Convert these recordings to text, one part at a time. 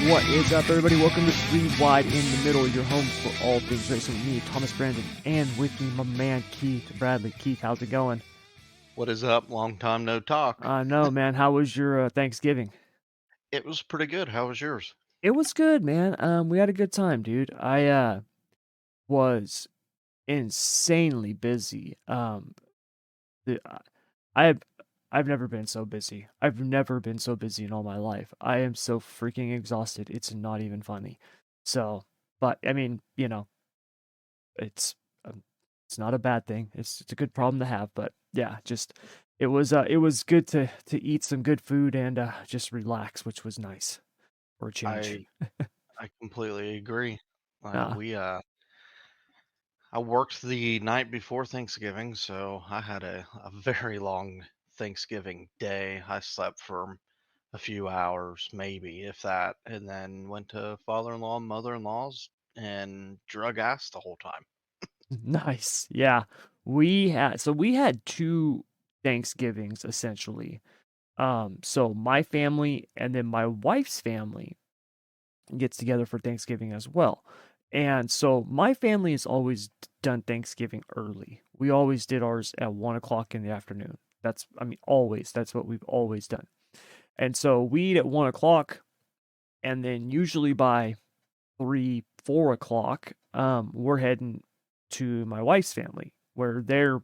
What is up, everybody? Welcome to Three Wide in the Middle, your home for all things racing with me, Thomas Brandon, and with me, my man, Keith Bradley. Keith, how's it going? What is up? Long time no talk. No, man. How was your Thanksgiving? It was pretty good. How was yours? It was good, man. We had a good time, dude. I was insanely busy. The, I have I've never been so busy. I've never been so busy in all my life. I am so freaking exhausted. It's not even funny. So, but I mean, it's um, it's not a bad thing. It's a good problem to have, but yeah, just it was good to eat some good food and just relax, which was nice for a change. I I completely agree. Uh, Uh, we uh I worked the night before Thanksgiving, so I had a very long Thanksgiving day. I slept for a few hours, maybe, if that, and then went to father-in-law and mother-in-law's and drug ass the whole time. nice. Yeah. We had two Thanksgivings essentially. So my family and then my wife's family gets together for Thanksgiving as well. And so my family has always done Thanksgiving early. We always did ours at 1 o'clock in the afternoon. Always. That's what we've always done. And so we eat at 1 o'clock, and then usually by 3, 4 o'clock, we're heading to my wife's family where they're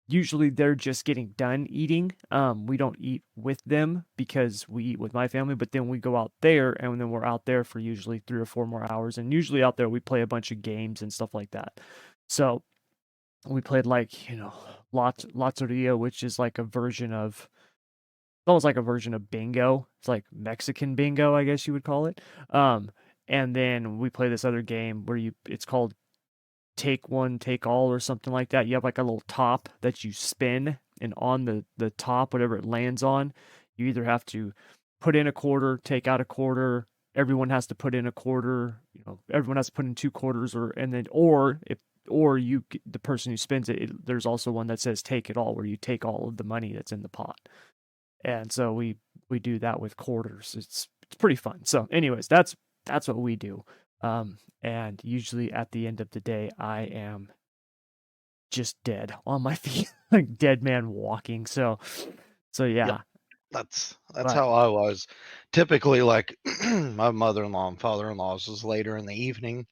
just getting done eating. We don't eat with them because we eat with my family, but then we go out there and then we're out there for usually 3 or 4 more hours. And usually out there we play a bunch of games and stuff like that. So we played Loteria, which is like a version of almost like a version of bingo. It's like Mexican bingo, I guess you would call it. And then we play this other game where it's called take one, take all or something like that. You have like a little top that you spin, and on the top, whatever it lands on, you either have to put in a quarter, take out a quarter. Everyone has to put in a quarter. Everyone has to put in 2 quarters, or the person who spins there's also one that says take it all, where you take all of the money that's in the pot. And so we do that with quarters. It's pretty fun. So, anyways, that's what we do. And usually at the end of the day, I am just dead on my feet, like dead man walking. So Yep, yeah, that's but how I was. Typically, like my mother-in-law and father-in-law's was later in the evening,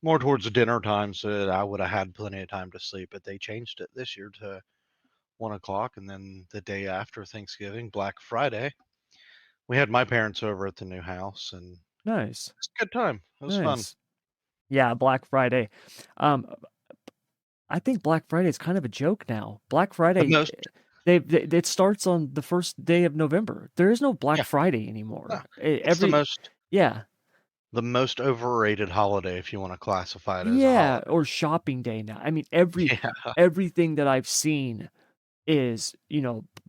more towards dinner time, so that I would have had plenty of time to sleep. But they changed it this year to 1 o'clock, and then the day after Thanksgiving, Black Friday, we had my parents over at the new house, and nice, it's a good time. It was fun. nice. Yeah, Black Friday. Um, I think Black Friday is kind of a joke now. Black The Friday, most, it starts on the first day of November. There is no Black yeah, Friday no, anymore. it's Yeah, the most overrated holiday if you want to classify it as a yeah, holiday. or shopping day now. I mean, Yeah, everything that I've seen is,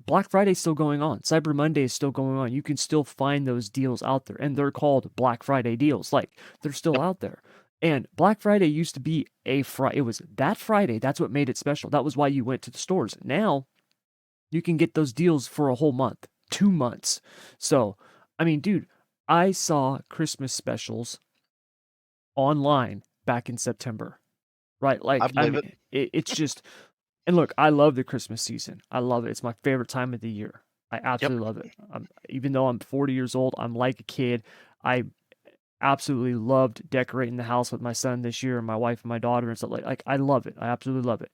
Black Friday is still going on. Cyber Monday is still going on. You can still find those deals out there, and they're called Black Friday deals. Like, they're still yep, out there. And Black Friday used to be it was that Friday. That's what made it special. That was why you went to the stores. Now you can get those deals for a whole month, 2 months. So, I mean, dude, I saw Christmas specials online back in September, right? I Like, I believe it. mean, it's just, and look, I love the Christmas season. I love it. It's my favorite time of the year. I Yep. absolutely love it. Even though I'm 40 years old, I'm like a kid. I absolutely loved decorating the house with my son this year and my wife and my daughter and stuff like I love it. I absolutely love it.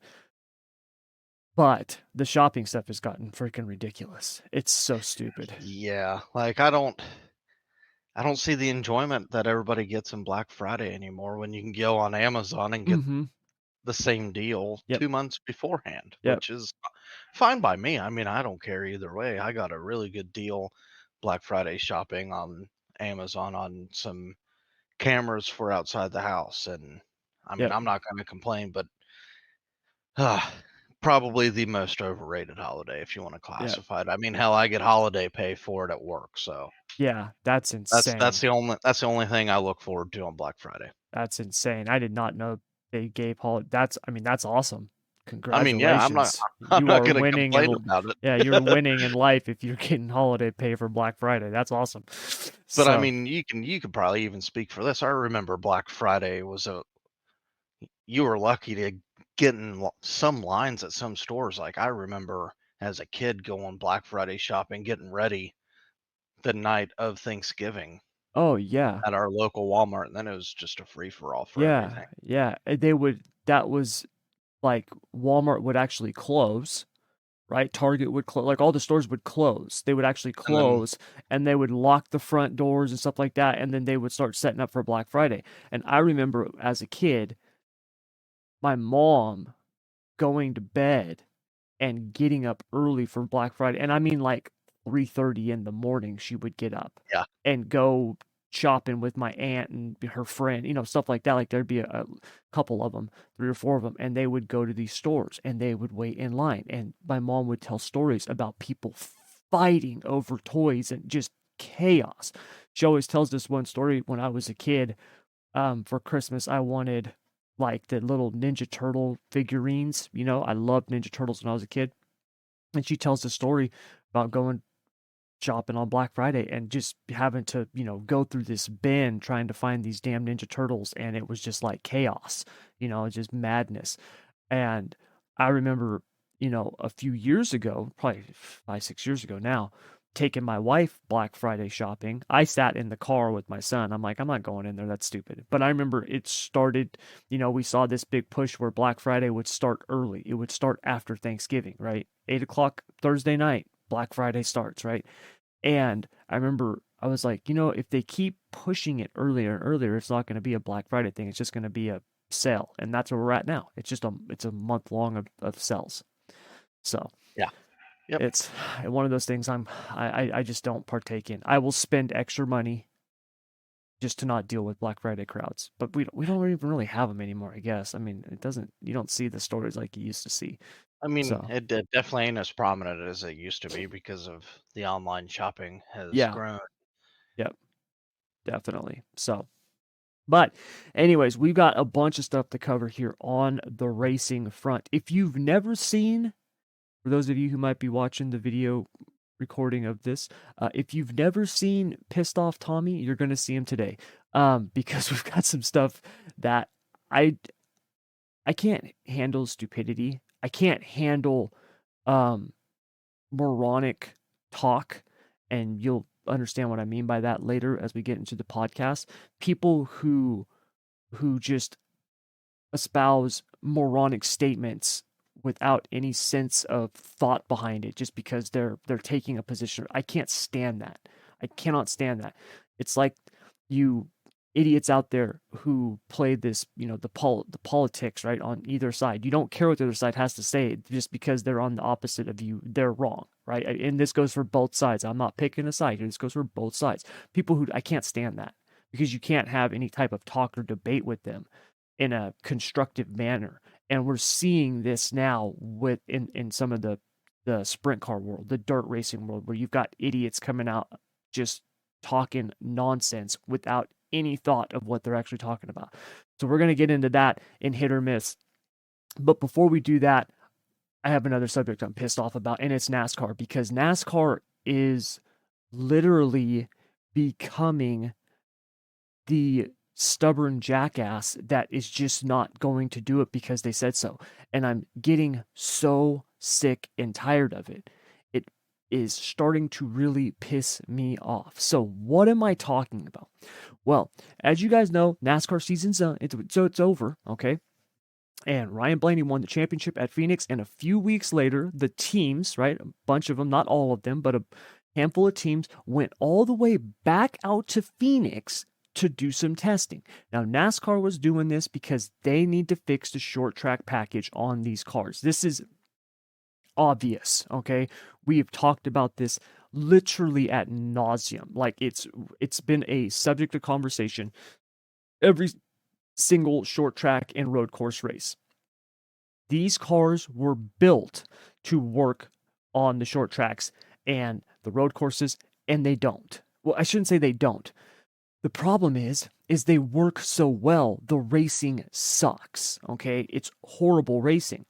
But the shopping stuff has gotten freaking ridiculous. It's so stupid. Yeah, like I don't see the enjoyment that everybody gets in Black Friday anymore when you can go on Amazon and get Mm-hmm. the same deal Yep. 2 months beforehand, Yep. which is fine by me. I mean, I don't care either way. I got a really good deal Black Friday shopping on Amazon on some cameras for outside the house, and I mean, Yep. I'm not gonna complain, but uh, probably the most overrated holiday if you wanna Yep. classify it. I mean, hell, I get holiday pay for it at work, so Yeah. That's that's insane. the only thing I look forward to on Black Friday. That's insane. I did not know they gave holiday. That's awesome. I mean, yeah, Congratulations. I'm You not are gonna winning in complain l about it. yeah, you're winning in life if you're getting holiday pay for Black Friday. That's awesome. But I So mean, you could probably even speak for this. I remember Black Friday was a you were lucky to get in some lines at some stores. Like I remember as a kid going Black Friday shopping, getting ready the night of Thanksgiving oh, yeah. at our local Walmart, and then it was just a free for all for Yeah, everything. yeah, they would that was like, Walmart would actually close, right? Target would close, like, all the stores would close. They would actually And then close, and they would lock the front doors and stuff like that, and then they would start setting up for Black Friday. And I remember as a kid, my mom going to bed and getting up early for Black Friday, and I mean, like, 3:30 in the morning, she would get up yeah, and go shopping with my aunt and her friend, stuff like that, like, there'd be a couple of them, 3 or 4 of them, and they would go to these stores, and they would wait in line, and my mom would tell stories about people fighting over toys and just chaos. She always tells this one story. When I was a kid, for Christmas, I wanted, like, the little Ninja Turtle figurines. I loved Ninja Turtles when I was a kid. And she tells the story about going shopping on Black Friday and just having to, go through this bin trying to find these damn Ninja Turtles. And it was just like chaos, just madness. And I remember, a few years ago, probably 5, 6 years ago now, taking my wife Black Friday shopping. I sat in the car with my son. I'm like, I'm not going in there. That's stupid. But I remember it started, we saw this big push where Black Friday would start early. It would start after Thanksgiving, right? 8 o'clock Thursday night, Black Friday starts, right? And I remember I was like, if they keep pushing it earlier and earlier, it's not going to be a Black Friday thing. It's just going to be a sale. And that's where we're at now. It's a month long of sales. So yeah, yep. it's one of those things I just don't partake in. I will spend extra money just to not deal with Black Friday crowds. But we don't even really have them anymore, I guess. I mean, you don't see the stories like you used to see. I mean, So it definitely ain't as prominent as it used to be because of the online shopping has yeah, grown. yep, definitely. So but anyways, we've got a bunch of stuff to cover here on the racing front. If you've never seen, for those of you who might be watching the video recording of this, if you've never seen Pissed Off Tommy, you're going to see him today, because we've got some stuff that I I can't handle stupidity. I can't handle um, moronic talk, and you'll understand what I mean by that later as we get into the podcast. People who just espouse moronic statements without any sense of thought behind it just because they're taking a position. I can't stand that. I cannot stand that. It's like you idiots out there who play this, the politics, right, on either side. You don't care what the other side has to say just because they're on the opposite of you. They're wrong, right? And this goes for both sides. I'm not picking a side here. This goes for both sides. People who I can't stand that because you can't have any type of talk or debate with them in a constructive manner. And we're seeing this now with in some of the sprint car world, the dirt racing world, where you've got idiots coming out just talking nonsense without any thought of what they're actually talking about. So we're going to get into that in hit or miss. But before we do that, I have another subject I'm pissed off about, and it's NASCAR, because NASCAR is literally becoming the stubborn jackass that is just not going to do it because they said so. And I'm getting so sick and tired of it. It is starting to really piss me off. So, what am I talking about? Well, as you guys know, NASCAR season's it's over, okay? And Ryan Blaney won the championship at Phoenix. And a few weeks later, the teams, right, a bunch of them, not all of them, but a handful of teams, went all the way back out to Phoenix to do some testing. Now, NASCAR was doing this because they need to fix the short track package on these cars. This is obvious, okay? We've talked about this literally at nauseum. Like it's been a subject of conversation every single short track and road course race. These cars were built to work on the short tracks and the road courses, and they don't. Well, I shouldn't say they don't. The problem is they work so well, the racing sucks, okay? It's horrible racing.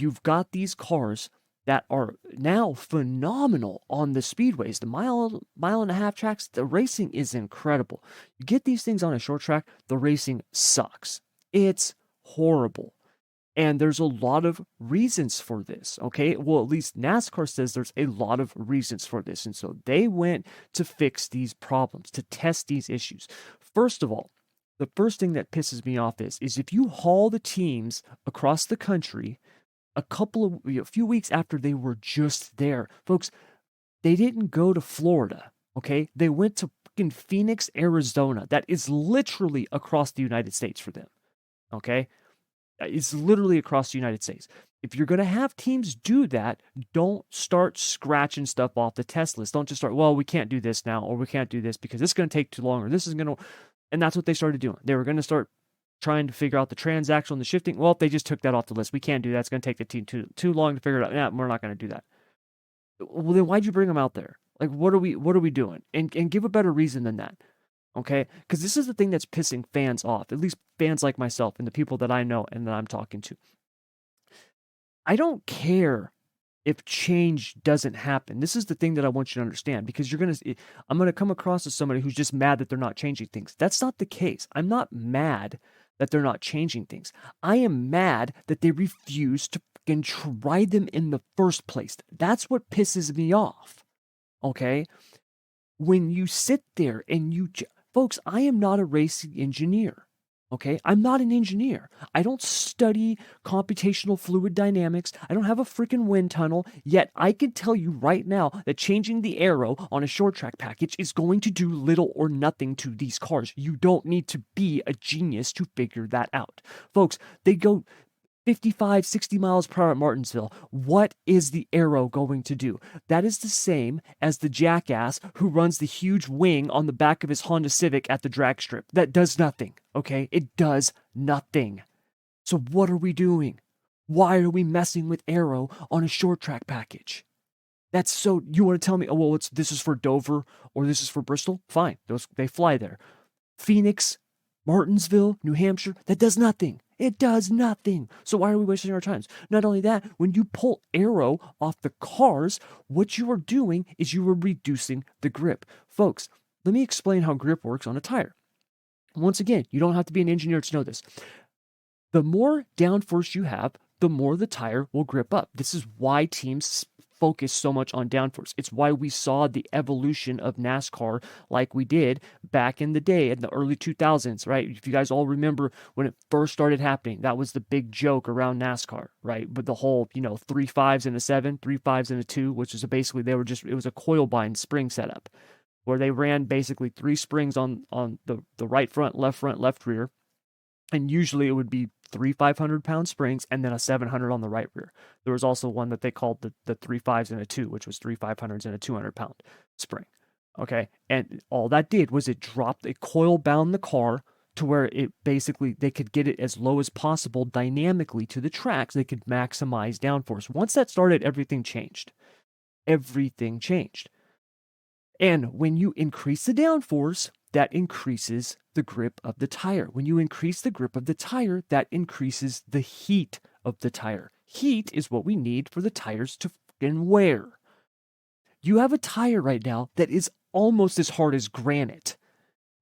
you've got these cars that are now phenomenal on the speedways, the mile and a half tracks. The racing is incredible. You get these things on a short track, the racing sucks. It's horrible. And there's a lot of reasons for this, okay? Well, at least NASCAR says there's a lot of reasons for this. And so they went to fix these problems, to test these issues. First of all, the first thing that pisses me off is if you haul the teams across the country a few weeks after they were just there, folks, they didn't go to Florida, okay? They went to fucking Phoenix, Arizona. That is literally across the United States for them, okay? It's literally across the United States. If you're going to have teams do that, don't start scratching stuff off the test list. Don't just start, well, we can't do this now, or we can't do this because it's going to take too long, or this is going to. And that's what they started doing. They were going to start trying to figure out the transactional and the shifting. Well, if they just took that off the list, we can't do that. It's going to take the team too long to figure it out. Yeah, we're not going to do that. Well, then why'd you bring them out there? Like, what are we doing? And give a better reason than that. Okay? Because this is the thing that's pissing fans off, at least fans like myself and the people that I know and that I'm talking to. I don't care if change doesn't happen. This is the thing that I want you to understand, because I'm going to come across as somebody who's just mad that they're not changing things. That's not the case. I'm not mad that they're not changing things. I am mad that they refuse to fucking try them in the first place. That's what pisses me off. Okay? When you sit there and folks, I am not a racing engineer. Okay, I'm not an engineer. I don't study computational fluid dynamics. I don't have a freaking wind tunnel. Yet I can tell you right now that changing the aero on a short track package is going to do little or nothing to these cars. You don't need to be a genius to figure that out. Folks, they go 55, 60 miles per hour at Martinsville. What is the aero going to do? That is the same as the jackass who runs the huge wing on the back of his Honda Civic at the drag strip. That does nothing, okay? It does nothing. So what are we doing? Why are we messing with aero on a short track package? That's so, you want to tell me, oh, well, this is for Dover or this is for Bristol? Fine, they fly there. Phoenix, Martinsville, New Hampshire, that does nothing. It does nothing. So why are we wasting our time? Not only that, when you pull aero off the cars, what you are doing is you are reducing the grip. Folks, let me explain how grip works on a tire. Once again, you don't have to be an engineer to know this. The more downforce you have, the more the tire will grip up. This is why teams focus so much on downforce. It's why we saw the evolution of NASCAR like we did back in the day in the early 2000s, right? If you guys all remember when it first started happening, that was the big joke around NASCAR, right? With the whole, 3 5s and a 7, 3 5s and a 2, which is basically it was a coil bind spring setup where they ran basically 3 springs on the right front, left rear. And usually it would be 3 500-pound springs and then a 700 on the right rear. There was also one that they called the 3 5s and a 2, which was 3 500s and a 200-pound spring. Okay. And all that did was it coil bound the car to where it basically, they could get it as low as possible dynamically to the tracks. They could maximize downforce. Once that started, everything changed. Everything changed. And when you increase the downforce, that increases the grip of the tire. When you increase the grip of the tire, that increases the heat of the tire. Heat is what we need for the tires to fucking wear. You have a tire right now that is almost as hard as granite,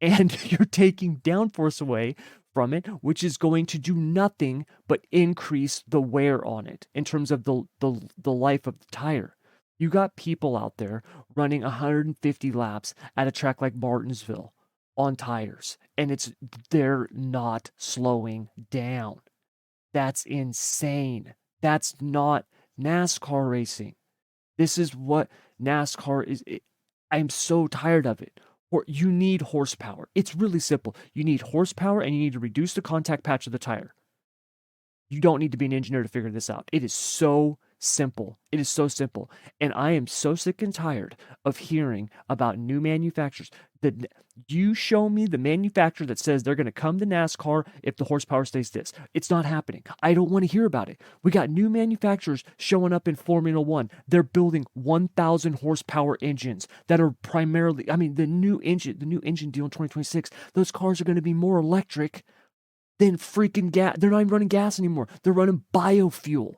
and you're taking downforce away from it, which is going to do nothing but increase the wear on it in terms of the life of the tire. You got people out there running 150 laps at a track like Martinsville on tires, and they're not slowing down. That's insane. That's not NASCAR racing. This is what NASCAR is. I'm so tired of it. Or you need horsepower. It's really simple. You need horsepower and you need to reduce the contact patch of the tire. You don't need to be an engineer to figure this out. It is so simple. It is so simple. And I am so sick and tired of hearing about new manufacturers. You show me the manufacturer that says they're going to come to NASCAR if the horsepower stays this. It's not happening. I don't want to hear about it. We got new manufacturers showing up in Formula One. They're building 1,000 horsepower engines that are primarily, the new engine deal in 2026, those cars are going to be more electric than freaking gas. They're not even running gas anymore. They're running biofuel.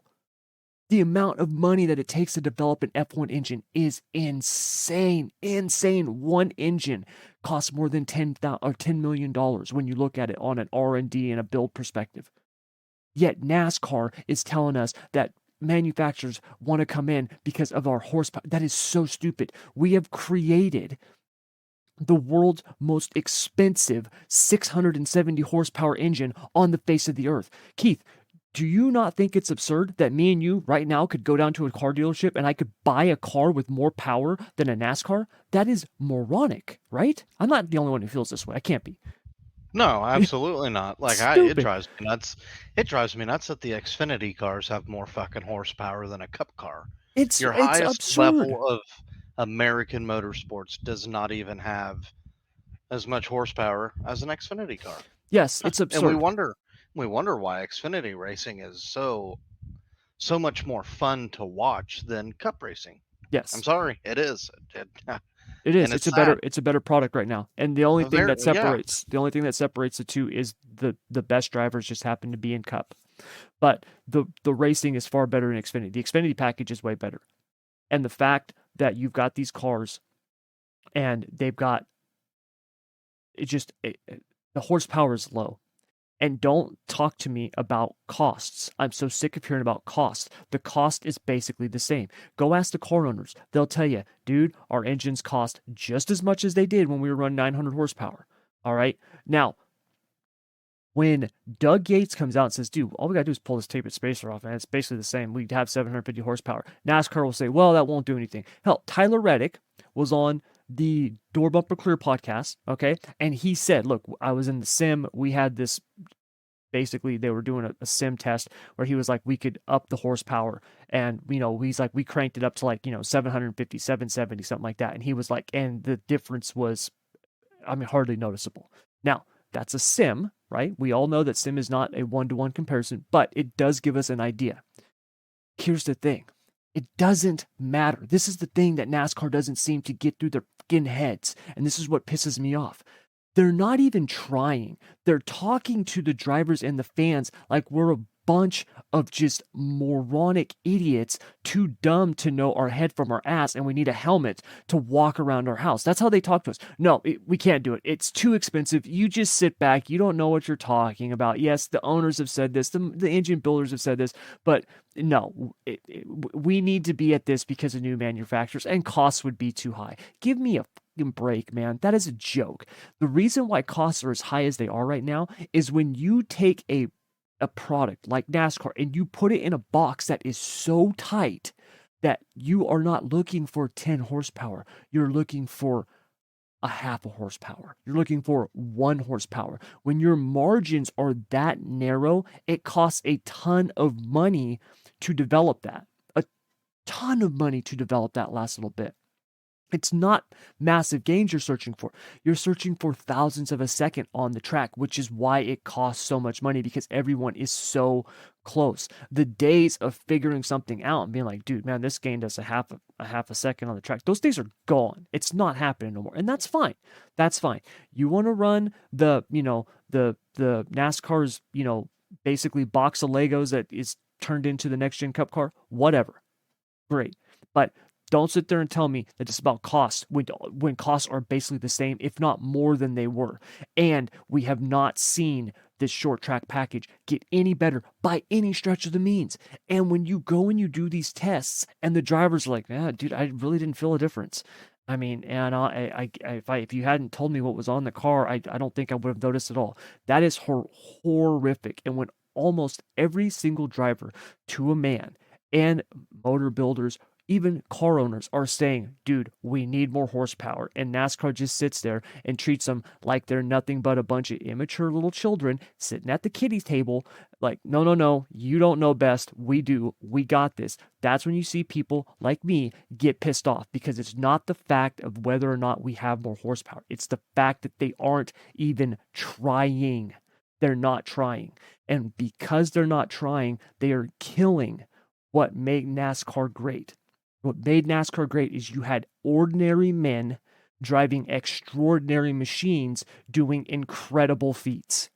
The amount of money that it takes to develop an F1 engine is insane. Insane. One engine costs more than $10 million when you look at it on an R&D and a build perspective. Yet NASCAR is telling us that manufacturers want to come in because of our horsepower. That is so stupid. We have created the world's most expensive 670 horsepower engine on the face of the earth. Keith, do you not think it's absurd that me and you right now could go down to a car dealership and I could buy a car with more power than a NASCAR? That is moronic, right? I'm not the only one who feels this way. I can't be. No, absolutely not. Like it Stupid. drives me nuts. It drives me nuts that the Xfinity cars have more fucking horsepower than a Cup car. Your It's highest absurd. level of American motorsports does not even have as much horsepower as an Xfinity car. Yes, it's And we absurd. wonder why Xfinity racing is so much more fun to watch than Cup racing. I'm Yes. sorry, it is. It And is. it's sad. It's a better product right now. And the only thing that Yeah. separates the two is the best drivers just happen to be in Cup. But the racing is far better in Xfinity. The Xfinity package is way better. And the fact that you've got these cars and they've got the horsepower is low. And don't talk to me about costs. I'm so sick of hearing about costs. The cost is basically the same. Go ask the car owners. They'll tell you, dude, our engines cost just as much as they did when we were running 900 horsepower. All right. Now, when Doug Yates comes out and says, dude, all we got to do is pull this tapered spacer off, and it's basically the same. We'd have 750 horsepower. NASCAR will say, well, that won't do anything. Hell, Tyler Reddick was on the Door Bumper Clear podcast, okay? And he said, look, I was in the sim. We had this, basically, they were doing a sim test where he was like, we could up the horsepower. And, he's like, we cranked it up to 750, 770, something like that. And he was like, and the difference was, hardly noticeable. Now, that's a sim, right? We all know that sim is not a one-to-one comparison, but it does give us an idea. Here's the thing. It doesn't matter. This is the thing that NASCAR doesn't seem to get through their fucking heads, and this is what pisses me off. They're not even trying. They're talking to the drivers and the fans like we're a bunch of just moronic idiots, too dumb to know our head from our ass, and we need a helmet to walk around our house. That's how they talk to us. No, we can't do it. It's too expensive. You just sit back. You don't know what you're talking about. Yes, the owners have said this. The engine builders have said this, but no, we need to be at this because of new manufacturers, and costs would be too high. Give me a break, man. That is a joke. The reason why costs are as high as they are right now is when you take a product like NASCAR and you put it in a box that is so tight that you are not looking for 10 horsepower. You're looking for a half a horsepower. You're looking for 1 horsepower. When your margins are that narrow, it costs a ton of money to develop that. A ton of money to develop that last little bit. It's not massive gains you're searching for. You're searching for thousandths of a second on the track, which is why it costs so much money because everyone is so close. The days of figuring something out and being like, dude, man, this gained us a half a second on the track. Those days are gone. It's not happening no more. And that's fine. That's fine. You want to run the NASCAR's, basically box of Legos that is turned into the next gen cup car, whatever. Great. But don't sit there and tell me that it's about costs when costs are basically the same, if not more than they were. And we have not seen this short track package get any better by any stretch of the means. And when you go and you do these tests and the driver's like, yeah, dude, I really didn't feel a difference. And if you hadn't told me what was on the car, I don't think I would have noticed at all. That is horrific. And when almost every single driver to a man and motor builders, even car owners are saying, dude, we need more horsepower. And NASCAR just sits there and treats them like they're nothing but a bunch of immature little children sitting at the kiddie table. Like, no, you don't know best. We do. We got this. That's when you see people like me get pissed off because it's not the fact of whether or not we have more horsepower. It's the fact that they aren't even trying. They're not trying. And because they're not trying, they are killing what made NASCAR great. What made NASCAR great is you had ordinary men driving extraordinary machines doing incredible feats.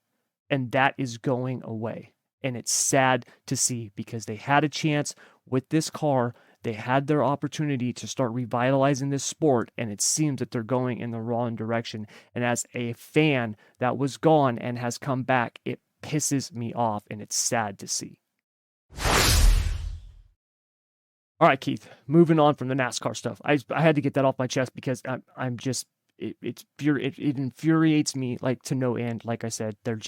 And that is going away. And it's sad to see because they had a chance. with this car, they had their opportunity to start revitalizing this sport, and it seems that they're going in the wrong direction. And as a fan that was gone and has come back, it pisses me off, and it's sad to see. All right, Keith, moving on from the NASCAR stuff. I had to get that off my chest because I'm just it infuriates me like to no end. Like I said, they're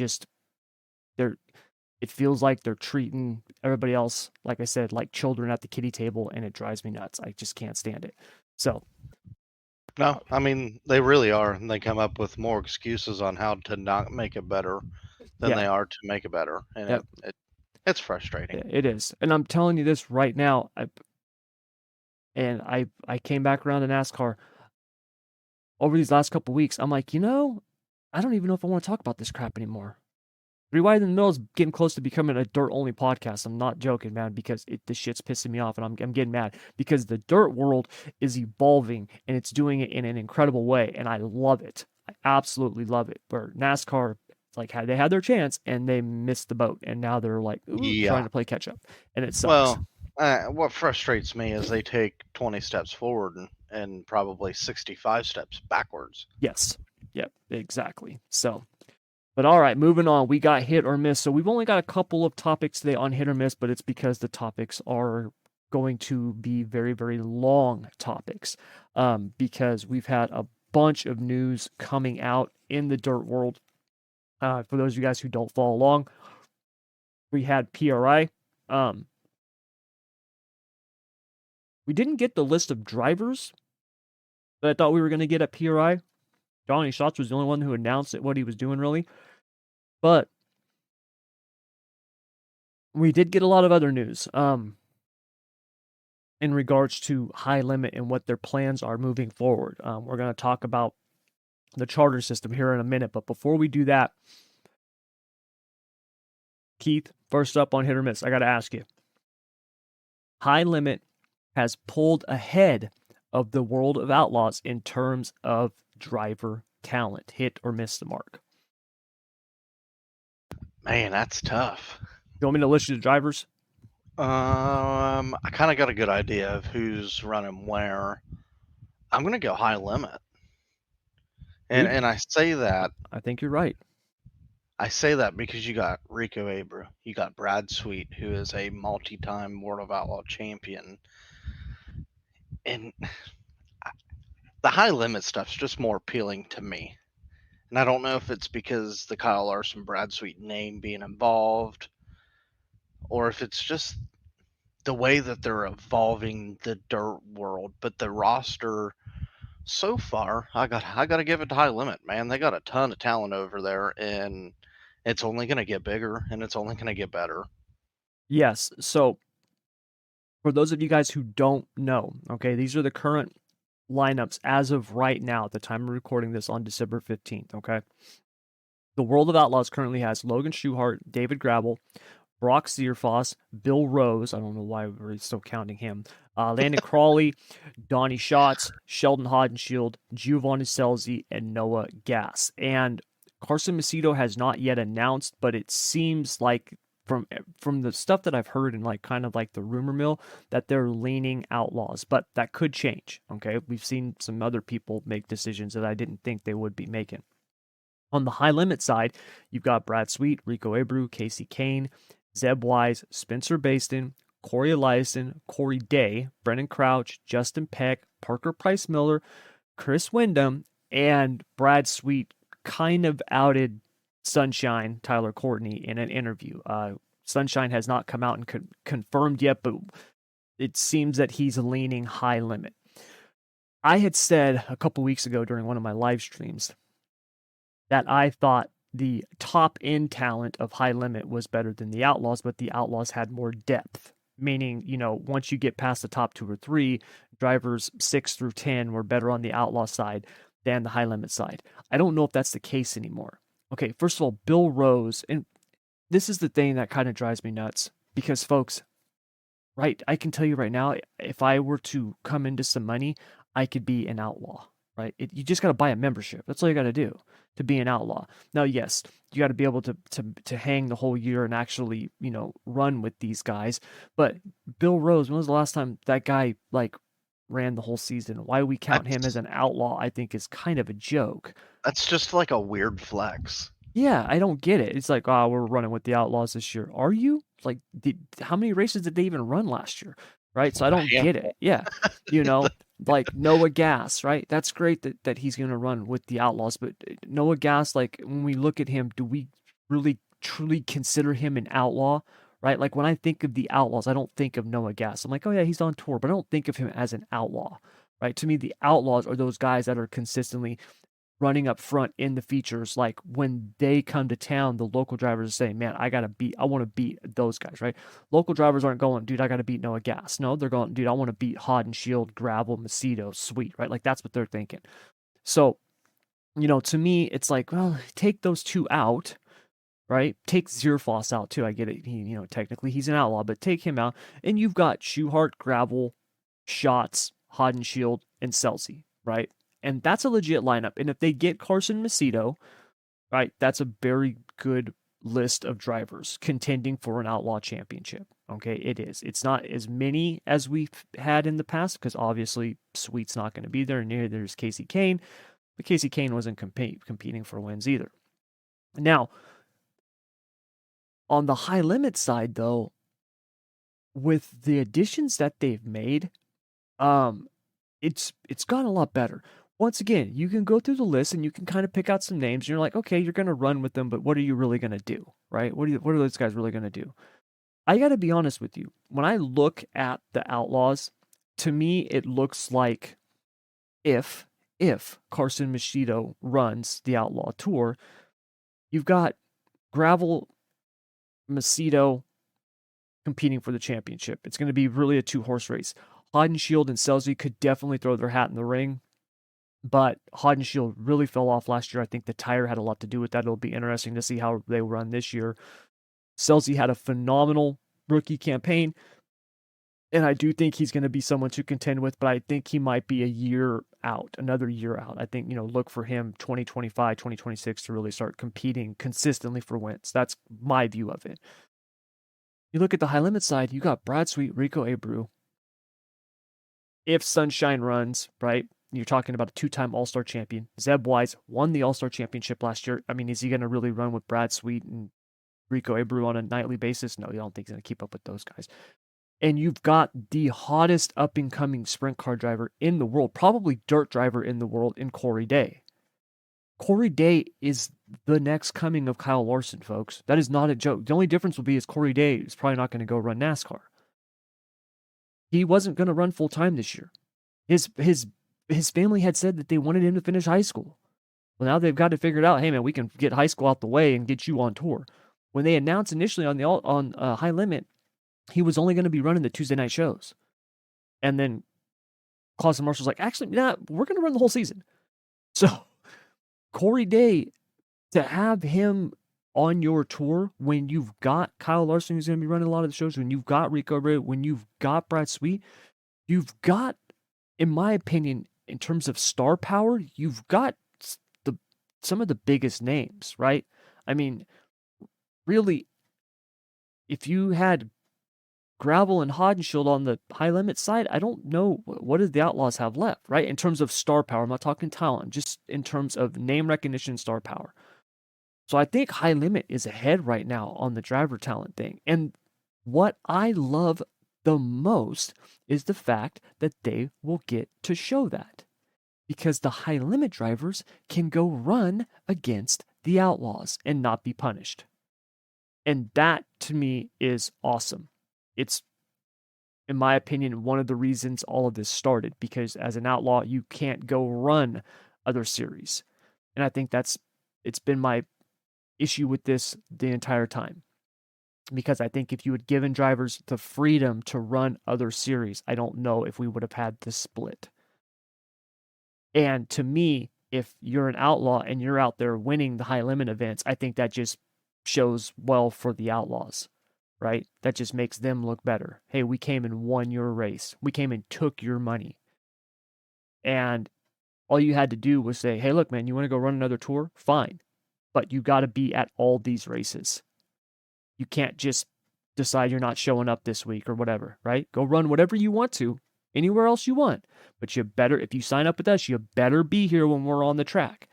it feels like they're treating everybody else, like I said, like children at the kiddie table, and it drives me nuts. I just can't stand it. So, No, I mean they really are, and they come up with more excuses on how to not make it better than yeah, they are to make it better, and yep, it's frustrating. it is. And I'm telling you this right now. I came back around to NASCAR over these last couple weeks. I'm like, I don't even know if I want to talk about this crap anymore. Rewind in the Middle is getting close to becoming a dirt only podcast. I'm not joking, man, because this shit's pissing me off, and I'm getting mad because the dirt world is evolving and it's doing it in an incredible way, and I love it. I absolutely love it. Where NASCAR, like, they had their chance and they missed the boat, and now they're like trying Yeah. to play catch up, and it sucks. Well, what frustrates me is they take 20 steps forward and probably 65 steps backwards. Yes. Yep. Exactly. So. But all right, moving on. We got hit or miss. So we've only got a couple of topics today on hit or miss, but it's because the topics are going to be very, very long topics because we've had a bunch of news coming out in the dirt world. For those of you guys who don't follow along, we had PRI. We didn't get the list of drivers that I thought we were going to get at PRI. Johnny Schatz was the only one who announced what he was doing, really. But we did get a lot of other news in regards to High Limit and what their plans are moving forward. We're going to talk about the charter system here in a minute. But before we do that, Keith, first up on hit or miss, I got to ask you. High Limit has pulled ahead of the World of Outlaws in terms of driver talent. Hit or miss the mark? Man, that's tough. You want me to list you the drivers? I kind of got a good idea of who's running where. I'm gonna go High Limit, and I say that I think you're right. because you got Rico Abreu, you got Brad Sweet, who is a multi-time World of Outlaw champion, and the High Limit stuff's just more appealing to me. And I don't know if it's because the Kyle Larson Brad Sweet name being involved, or if it's just the way that they're evolving the dirt world. But the roster so far, I got to give it to High Limit, man. They got a ton of talent over there, and it's only going to get bigger, and it's only going to get better. Yes. So for those of you guys who don't know, okay, these are the current lineups as of right now at the time of recording this on December 15th, okay? The World of Outlaws currently has Logan Schuchart, David Gravel, Brock Searfoss, Bill Rose. I don't know why we're still counting him. Landon Crawley, Donnie Schatz, Sheldon Hodenshield, Giovanni Scelzi, and Noah Gass. And Carson Macedo has not yet announced, but it seems like from the stuff that I've heard and like kind of like the rumor mill that they're leaning Outlaws, but that could change. Okay, we've seen some other people make decisions that I didn't think they would be making. On the High Limit side, you've got Brad Sweet, Rico Abreu, Casey Kane, Zeb Wise, Spencer Baston, Corey Eliason, Corey Day, Brennan Crouch, Justin Peck, Parker Price Miller, Chris Wyndham, and Brad Sweet kind of outed Sunshine Tyler Courtney in an interview. Sunshine has not come out and confirmed yet, but it seems that he's leaning High Limit. I had said a couple weeks ago during one of my live streams that I thought the top end talent of High Limit was better than the Outlaws, but the Outlaws had more depth. Meaning, once you get past the top 2 or 3, drivers 6 through 10 were better on the Outlaw side than the High Limit side. I don't know if that's the case anymore. Okay, first of all, Bill Rose, and this is the thing that kind of drives me nuts because, folks, right, I can tell you right now, if I were to come into some money, I could be an outlaw. right? You just got to buy a membership. That's all you got to do to be an outlaw. Now, yes, you got to be able to hang the whole year and actually, run with these guys. But Bill Rose, when was the last time that guy like ran the whole season? Why we count him as That's an outlaw, I think, is kind of a joke. that's just like a weird flex. Yeah, I don't get it. It's like, oh, we're running with the Outlaws this year. Are you? Like, how many races did they even run last year? Right. So I A don't get it. handful. Yeah. You know, like Noah Gas, right? That's great that he's going to run with the Outlaws. But Noah Gas, like, when we look at him, do we really truly consider him an outlaw? Right. Like, when I think of the Outlaws, I don't think of Noah Gas. I'm like, oh, yeah, he's on tour, but I don't think of him as an outlaw. Right. To me, the Outlaws are those guys that are consistently running up front in the features. Like when they come to town, the local drivers are saying, man, I want to beat those guys, right? Local drivers aren't going, dude, I got to beat Noah Gas. No, they're going, dude, I want to beat Hod and Shield, Gravel, Macedo, Sweet, right? Like that's what they're thinking. So, to me, it's like, well, take those two out, right? Take Zierfoss out too. I get it. Technically he's an outlaw, but take him out. And you've got Schuhart, Gravel, Shots, Hod and Shield, and Celsi, right? And that's a legit lineup. And if they get Carson Macedo, right, that's a very good list of drivers contending for an outlaw championship. Okay, it is. It's not as many as we've had in the past because obviously Sweet's not going to be there. Neither is Casey Kane, but Casey Kane wasn't competing for wins either. Now, on the high limit side, though, with the additions that they've made, um, it's gotten a lot better. Once again, you can go through the list and you can kind of pick out some names. And you're like, okay, you're going to run with them, but what are you really going to do, right? What are those guys really going to do? I got to be honest with you. When I look at the Outlaws, to me, it looks like if Carson Macedo runs the Outlaw Tour, you've got Gravel, Macedo competing for the championship. It's going to be really a 2-horse race. Hod and Shield and Selzy could definitely throw their hat in the ring. But Hod and Shield really fell off last year. I think the tire had a lot to do with that. It'll be interesting to see how they run this year. Selzy had a phenomenal rookie campaign, and I do think he's going to be someone to contend with, but I think he might be another year out. I think, look for him 2025, 2026 to really start competing consistently for wins. That's my view of it. You look at the high limit side, you got Brad Sweet, Rico Abreu. If Sunshine runs, right? You're talking about a 2-time All-Star champion. Zeb Wise won the All-Star championship last year. I mean, is he going to really run with Brad Sweet and Rico Abreu on a nightly basis? No, you don't think he's going to keep up with those guys. And you've got the hottest up-and-coming sprint car driver in the world, probably dirt driver in the world, in Corey Day. Corey Day is the next coming of Kyle Larson, folks. That is not a joke. The only difference will be is Corey Day is probably not going to go run NASCAR. He wasn't going to run full-time this year. His family had said that they wanted him to finish high school. Well, now they've got to figure it out. Hey, man, we can get high school out the way and get you on tour. When they announced initially on High Limit, he was only going to be running the Tuesday night shows. And then Clausen Marshall's like, actually, nah, we're going to run the whole season. So Corey Day, to have him on your tour when you've got Kyle Larson, who's going to be running a lot of the shows, when you've got Rico Abreu, when you've got Brad Sweet, you've got, in my opinion, in terms of star power, you've got some of the biggest names, right? I mean, really, if you had Gravel and Hod and Shield on the high limit side, I don't know what do the Outlaws have left, right? In terms of star power, I'm not talking talent, just in terms of name recognition, star power. So I think high limit is ahead right now on the driver talent thing. And what I love the most is the fact that they will get to show that. Because the high limit drivers can go run against the Outlaws and not be punished. And that to me is awesome. It's, in my opinion, one of the reasons all of this started, because as an outlaw, you can't go run other series. And I think it's been my issue with this the entire time. Because I think if you had given drivers the freedom to run other series, I don't know if we would have had this split. And to me, if you're an outlaw and you're out there winning the high limit events, I think that just shows well for the Outlaws, right? That just makes them look better. Hey, we came and won your race. We came and took your money. And All you had to do was say, hey, look, man, you want to go run another tour? Fine. But you got to be at all these races. You can't just decide you're not showing up this week or whatever, right? Go run whatever you want to, anywhere else you want. But you better, if you sign up with us, you better be here when we're on the track.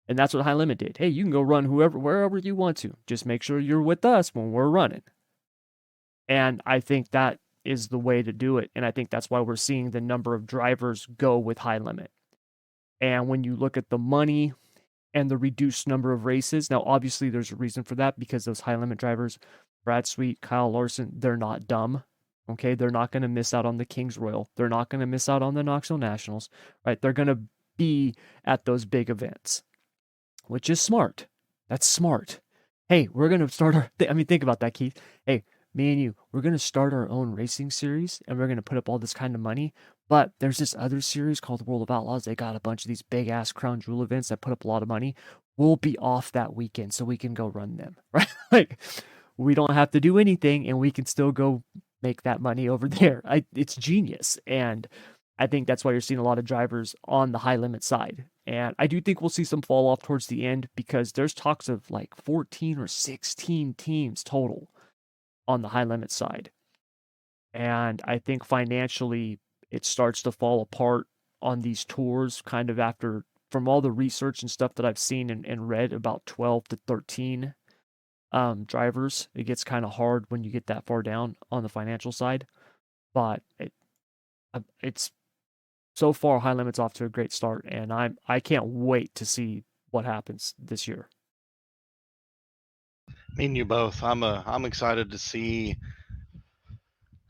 And that's what High Limit did. Hey, you can go run wherever you want to. Just make sure you're with us when we're running. And I think that is the way to do it. And I think that's why we're seeing the number of drivers go with High Limit. And when you look at the money and the reduced number of races, now obviously there's a reason for that because those High Limit drivers, Brad Sweet, Kyle Larson, they're not dumb. Okay, they're not going to miss out on the Kings Royal. They're not going to miss out on the Knoxville Nationals, right? They're going to be at those big events, which is smart. That's smart. Hey, we're going to start our, think about that, Keith. Hey, me and you, we're going to start our own racing series and we're going to put up all this kind of money. But there's this other series called the World of Outlaws. They got a bunch of these big ass crown jewel events that put up a lot of money. We'll be off that weekend so we can go run them, right? Like, we don't have to do anything and we can still go make that money over there. It's genius. And I think that's why you're seeing a lot of drivers on the High Limit side. And I do think we'll see some fall off towards the end because there's talks of like 14 or 16 teams total on the High Limit side. And I think financially it starts to fall apart on these tours kind of after, from all the research and stuff that I've seen and read, about 12 to 13 drivers. It gets kind of hard when you get that far down on the financial side. But it's so far, High Limit's off to a great start, and I can't wait to see what happens this year. Me and you both. I'm excited to see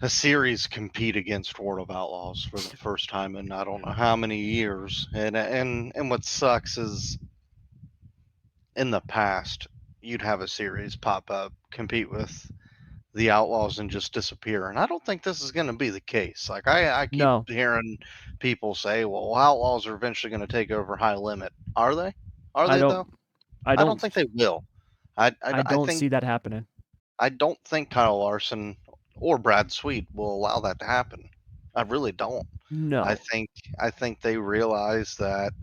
a series compete against World of Outlaws for the first time in I don't know how many years. And what sucks is in the past you'd have a series pop up, compete with the Outlaws and just disappear. And I don't think this is going to be the case. Like I keep No, hearing people say, "Well, Outlaws are eventually going to take over High Limit." Are they? Are I they though? don't I I don't don't think they will. I I, I I don't think see that happening. I don't think Kyle Larson or Brad Sweet will allow that to happen. I really don't. I No. think I think they realize that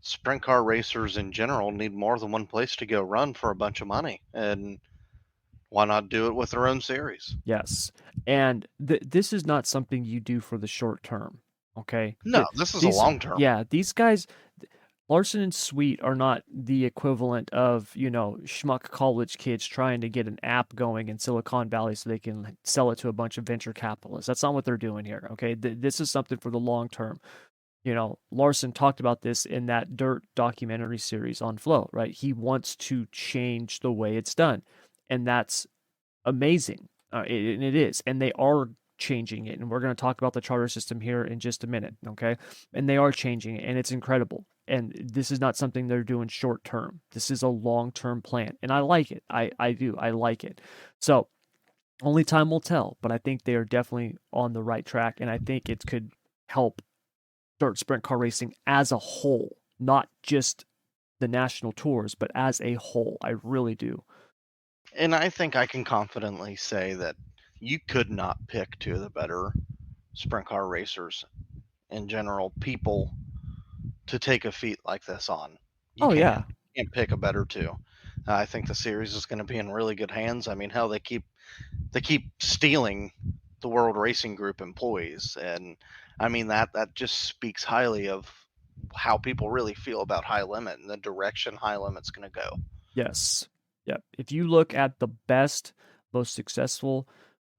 sprint car racers in general need more than one place to go run for a bunch of money, and why not do it with their own series? Yes. And this is not something you do for the short term, okay? No, this is a These long term. yeah, these guys, Larson and Sweet are not the equivalent of, schmuck college kids trying to get an app going in Silicon Valley so they can sell it to a bunch of venture capitalists. That's not what they're doing here, okay? This is something for the long term. Larson talked about this in that Dirt documentary series on Flow, right? He wants to change the way it's done. And that's amazing. And it is. And they are changing it. And we're going to talk about the charter system here in just a minute. Okay. And they are changing it. And it's incredible. And this is not something they're doing short term. This is a long term plan. And I like it. I do. I like it. So only time will tell. But I think they are definitely on the right track. And I think it could help dirt sprint car racing as a whole, not just the national tours, but as a whole. I really do. And I think I can confidently say that you could not pick two of the better sprint car racers in general, people to take a feat like this on. You Oh, can't. yeah. You can't pick a better two. I think the series is going to be in really good hands. I mean, hell, they keep stealing the World Racing Group employees, and I mean that just speaks highly of how people really feel about High Limit and the direction High Limit's going to go. Yes. Yep. If you look at the best, most successful,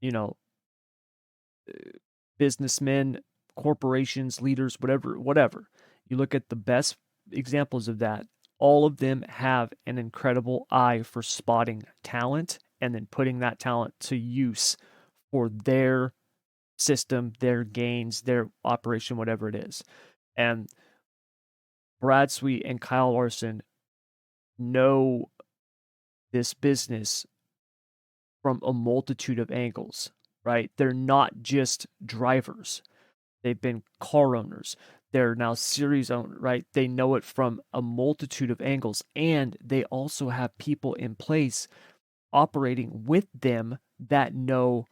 you know, businessmen, corporations, leaders, whatever, you look at the best examples of that, all of them have an incredible eye for spotting talent and then putting that talent to use for their system, their gains, their operation, whatever it is. And Brad Sweet and Kyle Larson know this business from a multitude of angles, right? They're not just drivers. They've been car owners. They're now series owners, right? They know it from a multitude of angles. And they also have people in place operating with them that know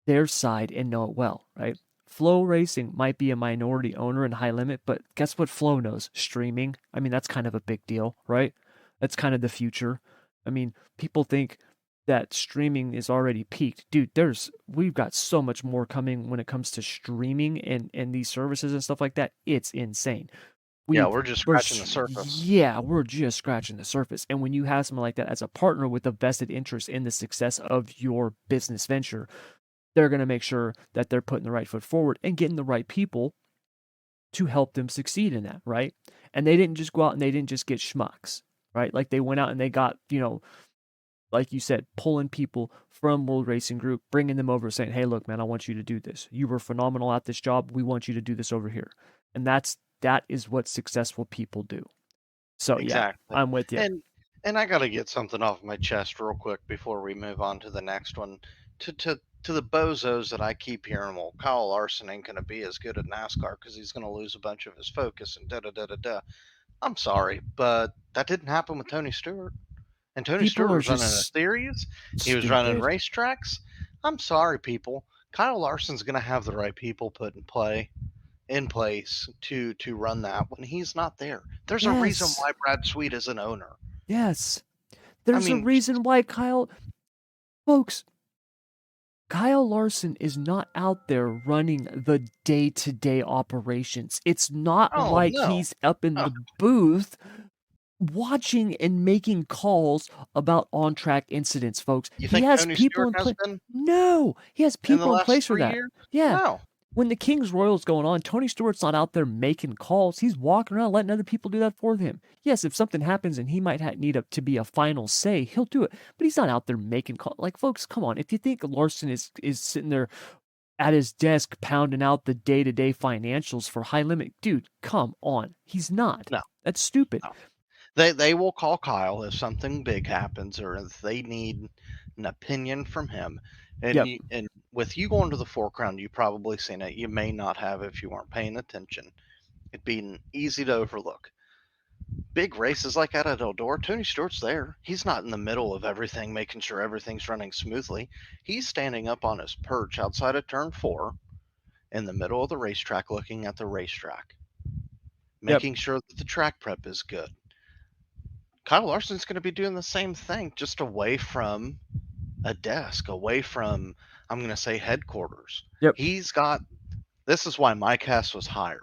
their side and know it well, right? Flow Racing might be a minority owner in High Limit, but guess what Flow knows? Streaming. I mean, that's kind of a big deal, right? That's kind of the future. I mean, people think that streaming is already peaked. Dude, we've got so much more coming when it comes to streaming and these services and stuff like that. It's insane. Yeah, We we're just we're scratching the surface. yeah, we're just scratching the surface. And when you have someone like that as a partner with a vested interest in the success of your business venture, they're going to make sure that they're putting the right foot forward and getting the right people to help them succeed in that, right? And they didn't just go out and they didn't just get schmucks, right? Like they went out and they got, like you said, pulling people from World Racing Group, bringing them over, saying, "Hey, look, man, I want you to do this. You were phenomenal at this job. We want you to do this over here." And that is what successful people do. So yeah, Exactly. I'm with you. And I got to get something off my chest real quick before we move on to the next one. To the bozos that I keep hearing, well, Kyle Larson ain't going to be as good at NASCAR because he's going to lose a bunch of his focus and da da da da da. I'm sorry, but that didn't happen with Tony Stewart. And Tony People Stewart are was running a just series. He was running stupid. racetracks. I'm sorry, people. Kyle Larson's going to have the right people put in place to run that when he's not there. There's a reason Yes. why Brad Sweet is an owner. Yes. I There's a mean, reason why folks, Kyle Larson is not out there running the day-to-day operations. It's not oh like no, he's up in no. the booth watching and making calls about on-track incidents, folks. You He think has Tony people Stewart in has place. been No, he has in the people in last place for 3 that. years? Yeah. No, When the King's Royal's going on, Tony Stewart's not out there making calls. He's walking around letting other people do that for him. Yes, if something happens and he might need to be a final say, he'll do it. But he's not out there making calls. Like, folks, come on. If you think Larson is sitting there at his desk pounding out the day-to-day financials for High Limit, dude, come on. He's not. no, That's stupid. no. They will call Kyle if something big happens or if they need an opinion from him. Yep. And with you going to the foreground, you probably seen it. You may not have if you weren't paying attention. It'd be easy to overlook. Big races like that at Eldora, Tony Stewart's there. He's not in the middle of everything, making sure everything's running smoothly. He's standing up on his perch outside of turn 4 in the middle of the racetrack looking at the racetrack, Yep. making sure that the track prep is good. Kyle Larson's going to be doing the same thing, just away from a desk, away from, I'm going to say, headquarters. Yep. He's got, this is why Mike Hess was hired.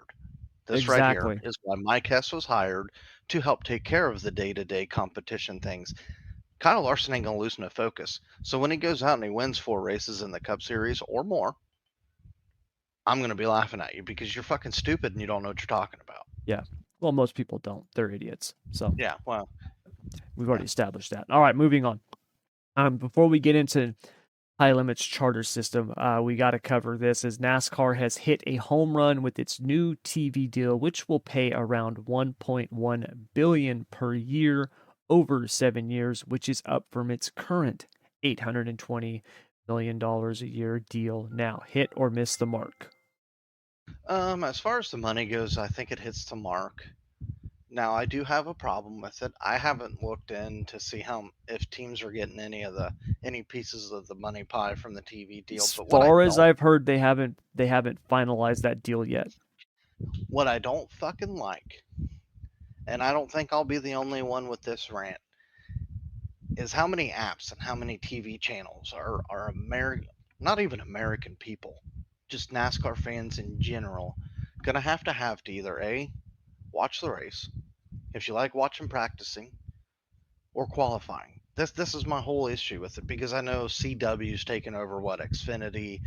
This right here Exactly. is why Mike Hess was hired to help take care of the day to day competition things. Kyle Larson ain't going to lose no focus. So when he goes out and he wins 4 races in the Cup Series or more, I'm going to be laughing at you because you're fucking stupid and you don't know what you're talking about. Yeah. Well, most people don't. They're idiots. So Yeah, well, we've yeah. already established that. All right, moving on. Before we get into High Limits charter system, we got to cover this as NASCAR has hit a home run with its new TV deal, which will pay around $1.1 billion per year over 7 years, which is up from its current $820 million a year deal. Now, hit or miss the mark? As far as the money goes, I think it hits the mark. Now, I do have a problem with it. I haven't looked in to see how if teams are getting any pieces of the money pie from the TV deal. As But far as I've heard, they haven't finalized that deal yet. what I don't fucking like, and I don't think I'll be the only one with this rant, is how many apps and how many TV channels are American, not even American people, just NASCAR fans in general, gonna have to either A, watch the race, if you like watching practicing, or qualifying. This is my whole issue with it because I know CW's taken over what Xfinity.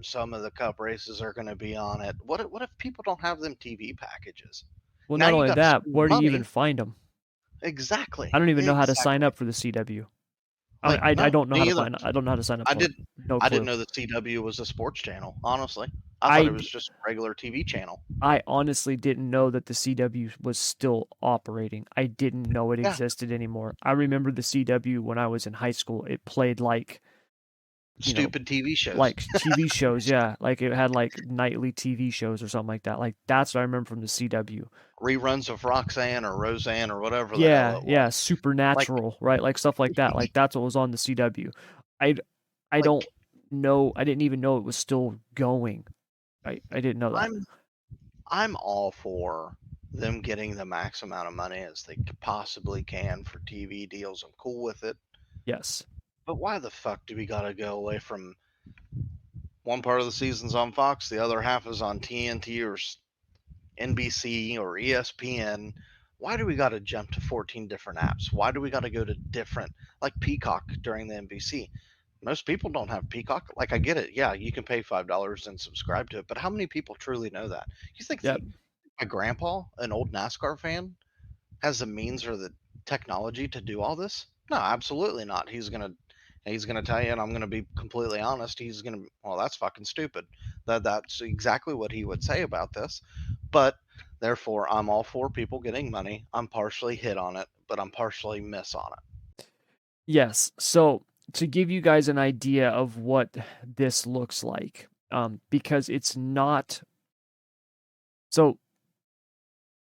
Some of the Cup races are going to be on it. What if people don't have them TV packages? Well, Now not you only got to that, spend where do you even money. find them? I Exactly, don't even know how to sign exactly. up for the CW. Like I no, don't know how me to either. find. I don't know how to sign up I for it. did. No I didn't clue. know the CW was a sports channel. Honestly, I thought it I was just a regular TV channel. I honestly didn't know that the CW was still operating. I didn't know it Yeah, existed anymore. I remember the CW when I was in high school. It played you know, stupid TV shows, like TV shows. Yeah, like it had like nightly TV shows or something like that. Like that's what I remember from the CW. reruns of Roxanne or Roseanne or whatever the hell Yeah, it yeah, was. Like, Supernatural, right? Like stuff like that. Like that's what was on the CW. I I like don't know. I didn't even know it was still going. I didn't know that. I'm I'm all for them getting the max amount of money as they possibly can for TV deals. I'm cool with it. Yes. But why the fuck do we gotta go away from one part of the season's on Fox, the other half is on TNT or NBC or ESPN? Why do we got to jump to 14 different apps? Why do we got to go to different, like Peacock during the NBC? Most people don't have Peacock. Like, I get it. Yeah, you can pay $5 and subscribe to it, but how many people truly know that? You think Yep. my grandpa, an old NASCAR fan, has the means or the technology to do all this? No, absolutely not. He's gonna tell you, and I'm gonna be completely honest. He's gonna, well, that's fucking stupid. That's exactly what he would say about this. But therefore, I'm all for people getting money. I'm partially hit on it, but I'm partially miss on it. Yes. So to give you guys an idea of what this looks like, because it's not so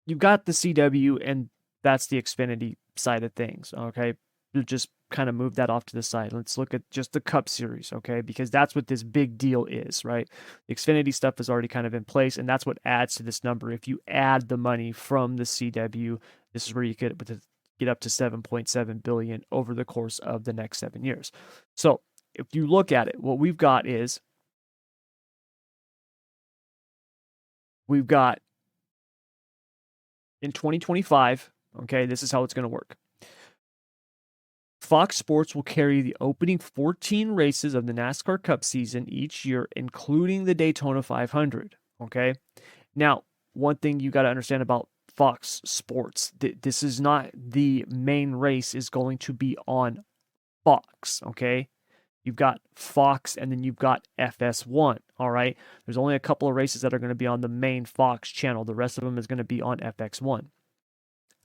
you've got the CW and that's the Xfinity side of things. Okay. We'll just kind of move that off to the side. Let's look at just the Cup Series, okay? Because that's what this big deal is, right? The Xfinity stuff is already kind of in place, and that's what adds to this number. If you add the money from the CW, this is where you get up to 7.7 billion over the course of the next 7 years. So if you look at it, what we've got we've got in 2025, okay, this is how it's going to work. Fox Sports will carry the opening 14 races of the NASCAR Cup season each year, including the Daytona 500. Okay. Now, one thing you got to understand about Fox Sports, this is not the main race is going to be on Fox. Okay. You've got Fox and then you've got FS1. All right. There's only a couple of races that are going to be on the main Fox channel. The rest of them is going to be on FX1.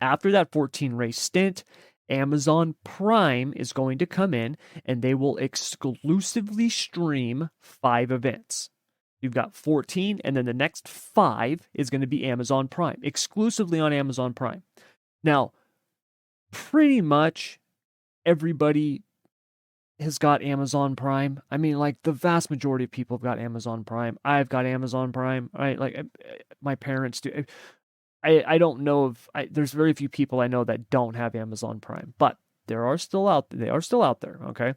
After that 14 race stint, Amazon Prime is going to come in and they will exclusively stream 5 events. You've got 14, and then the next 5 is going to be Amazon Prime, exclusively on Amazon Prime. Now, pretty much everybody has got Amazon Prime. I mean, like the vast majority of people have got Amazon Prime. I've got Amazon Prime, right? Like my parents do. I don't know of there's very few people I know that don't have Amazon Prime, but they are still out there, okay?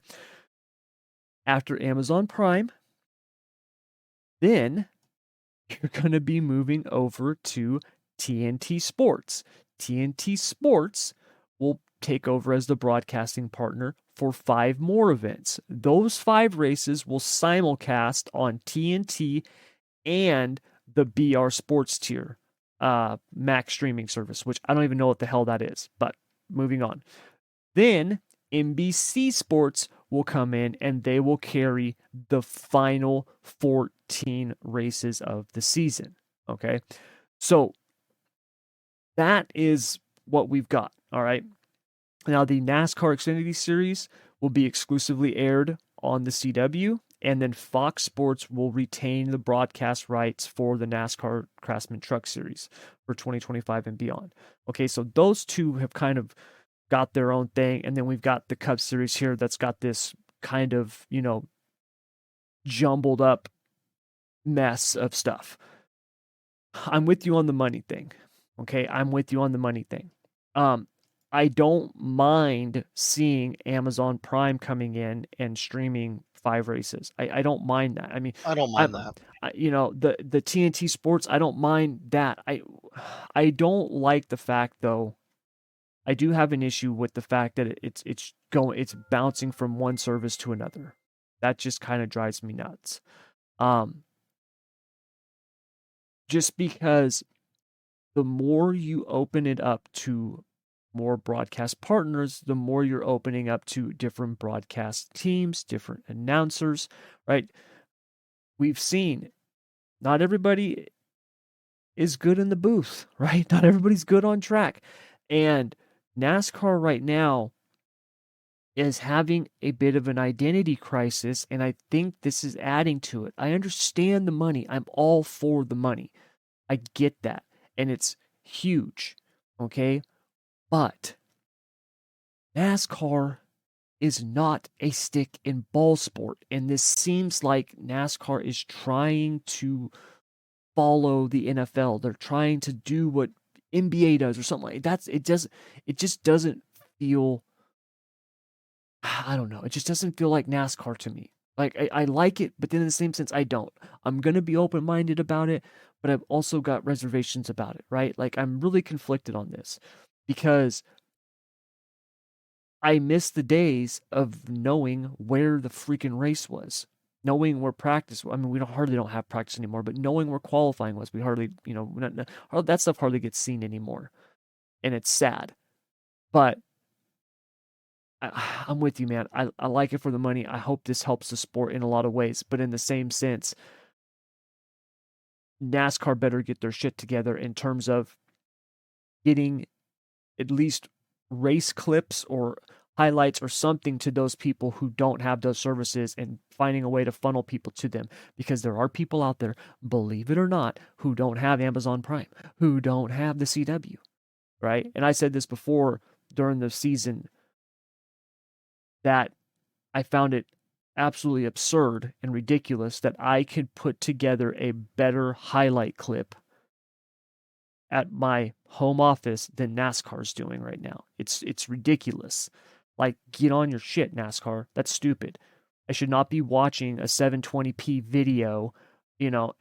After Amazon Prime, then you're going to be moving over to TNT Sports. TNT Sports will take over as the broadcasting partner for 5 more events. Those 5 races will simulcast on TNT and the BR Sports tier Mac streaming service, which I don't even know what the hell that is, but moving on. Then NBC Sports will come in and they will carry the final 14 races of the season. Okay. So that is what we've got. All right. Now, the NASCAR Xfinity Series will be exclusively aired on the CW, and then Fox Sports will retain the broadcast rights for the NASCAR Craftsman Truck Series for 2025 and beyond. Okay, so those two have kind of got their own thing, and then we've got the Cup Series here that's got this kind of, jumbled up mess of stuff. I'm with you on the money thing. Okay, I'm with you on the money thing. I don't mind seeing Amazon Prime coming in and streaming 5 races. I don't mind that. I mean, I don't mind I'm that. the TNT Sports, I don't mind that. I don't like the fact though. I do have an issue with the fact that it's bouncing from one service to another. That just kind of drives me nuts. Um just because the more you open it up to more broadcast partners, the more you're opening up to different broadcast teams, different announcers, right? We've seen not everybody is good in the booth, right? Not everybody's good on track. And NASCAR right now is having a bit of an identity crisis, and I think this is adding to it. I understand the money. I'm all for the money. I get that. And it's huge. Okay? But NASCAR is not a stick and ball sport. And this seems like NASCAR is trying to follow the NFL. They're trying to do what NBA does or something like that. It just doesn't feel I don't know. It just doesn't feel like NASCAR to me. Like I like it, but then in the same sense I don't. I'm gonna be open minded about it, but I've also got reservations about it, right? Like I'm really conflicted on this because I miss the days of knowing where the freaking race was, knowing where practice. I mean, we hardly don't have practice anymore, but knowing where qualifying was, we hardly, that stuff hardly gets seen anymore, and it's sad. But I'm with you, man. I like it for the money. I hope this helps the sport in a lot of ways, but in the same sense, NASCAR better get their shit together in terms of getting at least race clips or highlights or something to those people who don't have those services and finding a way to funnel people to them because there are people out there, believe it or not, who don't have Amazon Prime, who don't have the CW, right? And I said this before during the season that I found it absolutely absurd and ridiculous that I could put together a better highlight clip at my home office than NASCAR's doing right now. It's ridiculous. Like, get on your shit, NASCAR. That's stupid. I should not be watching a 720p video,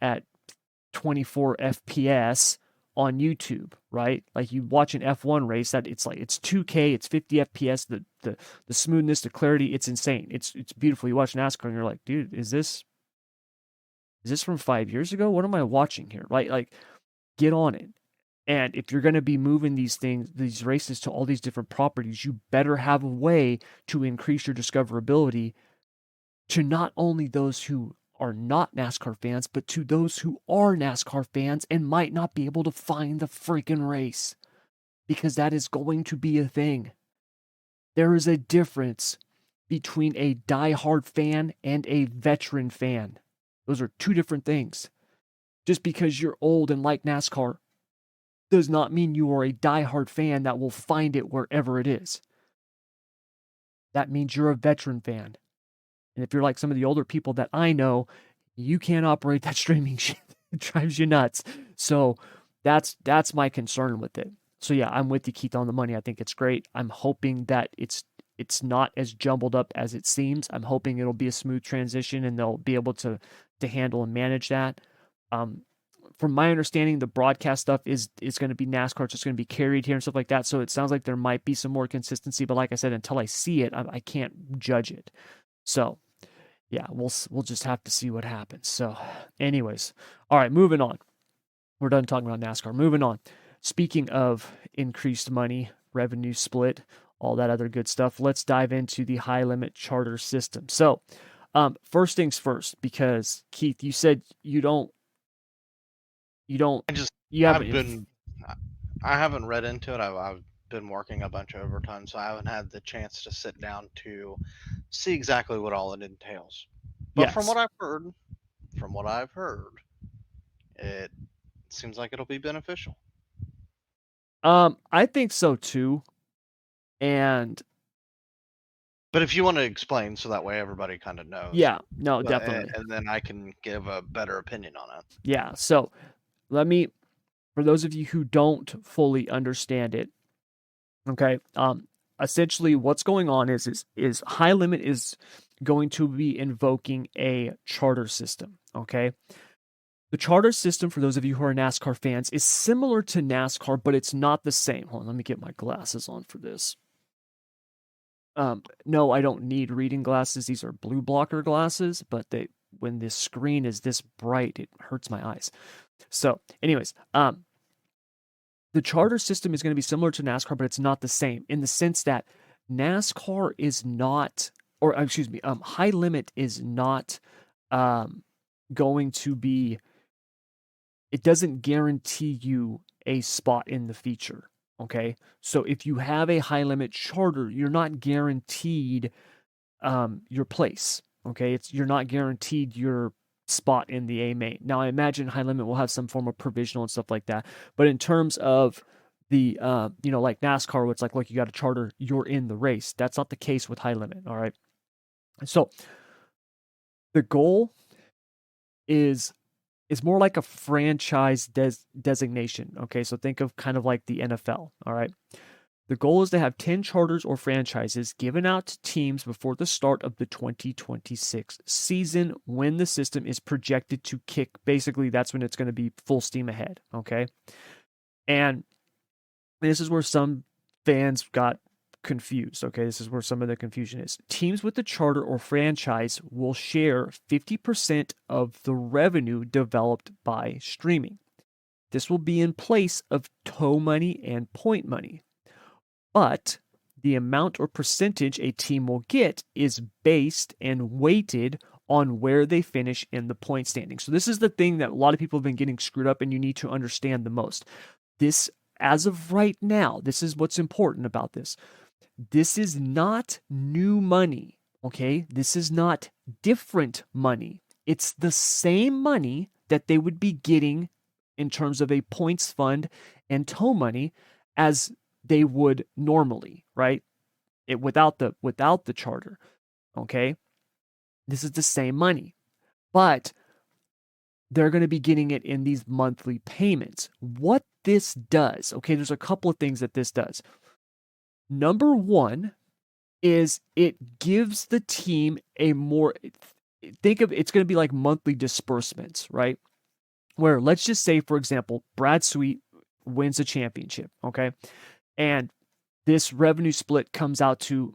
at 24 FPS on YouTube, right? Like you watch an F1 race that it's 2K, it's 50 FPS, the smoothness, the clarity, it's insane. It's beautiful. You watch NASCAR and you're like, dude, is this from 5 years ago? What am I watching here? Right? Like, get on it. And if you're going to be moving these races to all these different properties, you better have a way to increase your discoverability to not only those who are not NASCAR fans, but to those who are NASCAR fans and might not be able to find the freaking race. Because that is going to be a thing. There is a difference between a diehard fan and a veteran fan. Those are two different things. Just because you're old and like NASCAR does not mean you are a diehard fan that will find it wherever it is. That means you're a veteran fan. And if you're like some of the older people that I know, you can't operate that streaming shit. It drives you nuts. So that's my concern with it. So yeah, I'm with you, Keith, on the money. I think it's great. I'm hoping that it's not as jumbled up as it seems. I'm hoping it'll be a smooth transition and they'll be able to handle and manage that. From my understanding, the broadcast stuff is going to be NASCAR. It's just going to be carried here and stuff like that. So it sounds like there might be some more consistency. But like I said, until I see it, I can't judge it. So yeah, we'll just have to see what happens. So, anyways, all right, moving on. We're done talking about NASCAR. Moving on. Speaking of increased money, revenue split, all that other good stuff, let's dive into the high limit charter system. So, first things first, because Keith, you said you I just you I've haven't. been I haven't read into it. I've been working a bunch of overtime, so I haven't had the chance to sit down to see exactly what all it entails. But Yes. from what I've heard, it seems like it'll be beneficial. I think so too. And But if you want to explain, so that way everybody kind of knows, yeah, no, but definitely. and then I can give a better opinion on it. Yeah. So let me, for those of you who don't fully understand it, okay, essentially what's going on is high limit is going to be invoking a charter system. Okay. The charter system, for those of you who are NASCAR fans, is similar to NASCAR, but it's not the same. Hold on, let me get my glasses on for this. No, I don't need reading glasses. These are blue blocker glasses, but when this screen is this bright, it hurts my eyes. So, anyways, the charter system is going to be similar to NASCAR, but it's not the same in the sense that NASCAR is not, or excuse me, high limit is not going to be. It doesn't guarantee you a spot in the feature. Okay, so if you have a high limit charter, you're not guaranteed your place. Okay, you're not guaranteed your spot in the A main. Now, I imagine high limit will have some form of provisional and stuff like that. But in terms of the like NASCAR, where it's like, look, you got a charter, you're in the race. That's not the case with high limit. All right. So the goal is It's more like a franchise designation. Okay, so think of kind of like the NFL. All right. The goal is to have 10 charters or franchises given out to teams before the start of the 2026 season when the system is projected to kick. Basically, that's when it's going to be full steam ahead. Okay. And this is where some fans got confused. Okay. This is where some of the confusion is. Teams with the charter or franchise will share 50% of the revenue developed by streaming. This will be in place of toe money and point money. But the amount or percentage a team will get is based and weighted on where they finish in the point standing. So this is the thing that a lot of people have been getting screwed up, and you need to understand the most. This, as of right now, this is what's important about this. This is not new money, okay? This is not different money. It's the same money that they would be getting in terms of a points fund and toe money as they would normally, right? Without the charter, okay? This is the same money, but they're going to be getting it in these monthly payments. What this does, okay, there's a couple of things that this does. Number one is it gives the team a more, think of it's going to be like monthly disbursements, right? Where let's just say, for example, Brad Sweet wins a championship, okay? And this revenue split comes out to,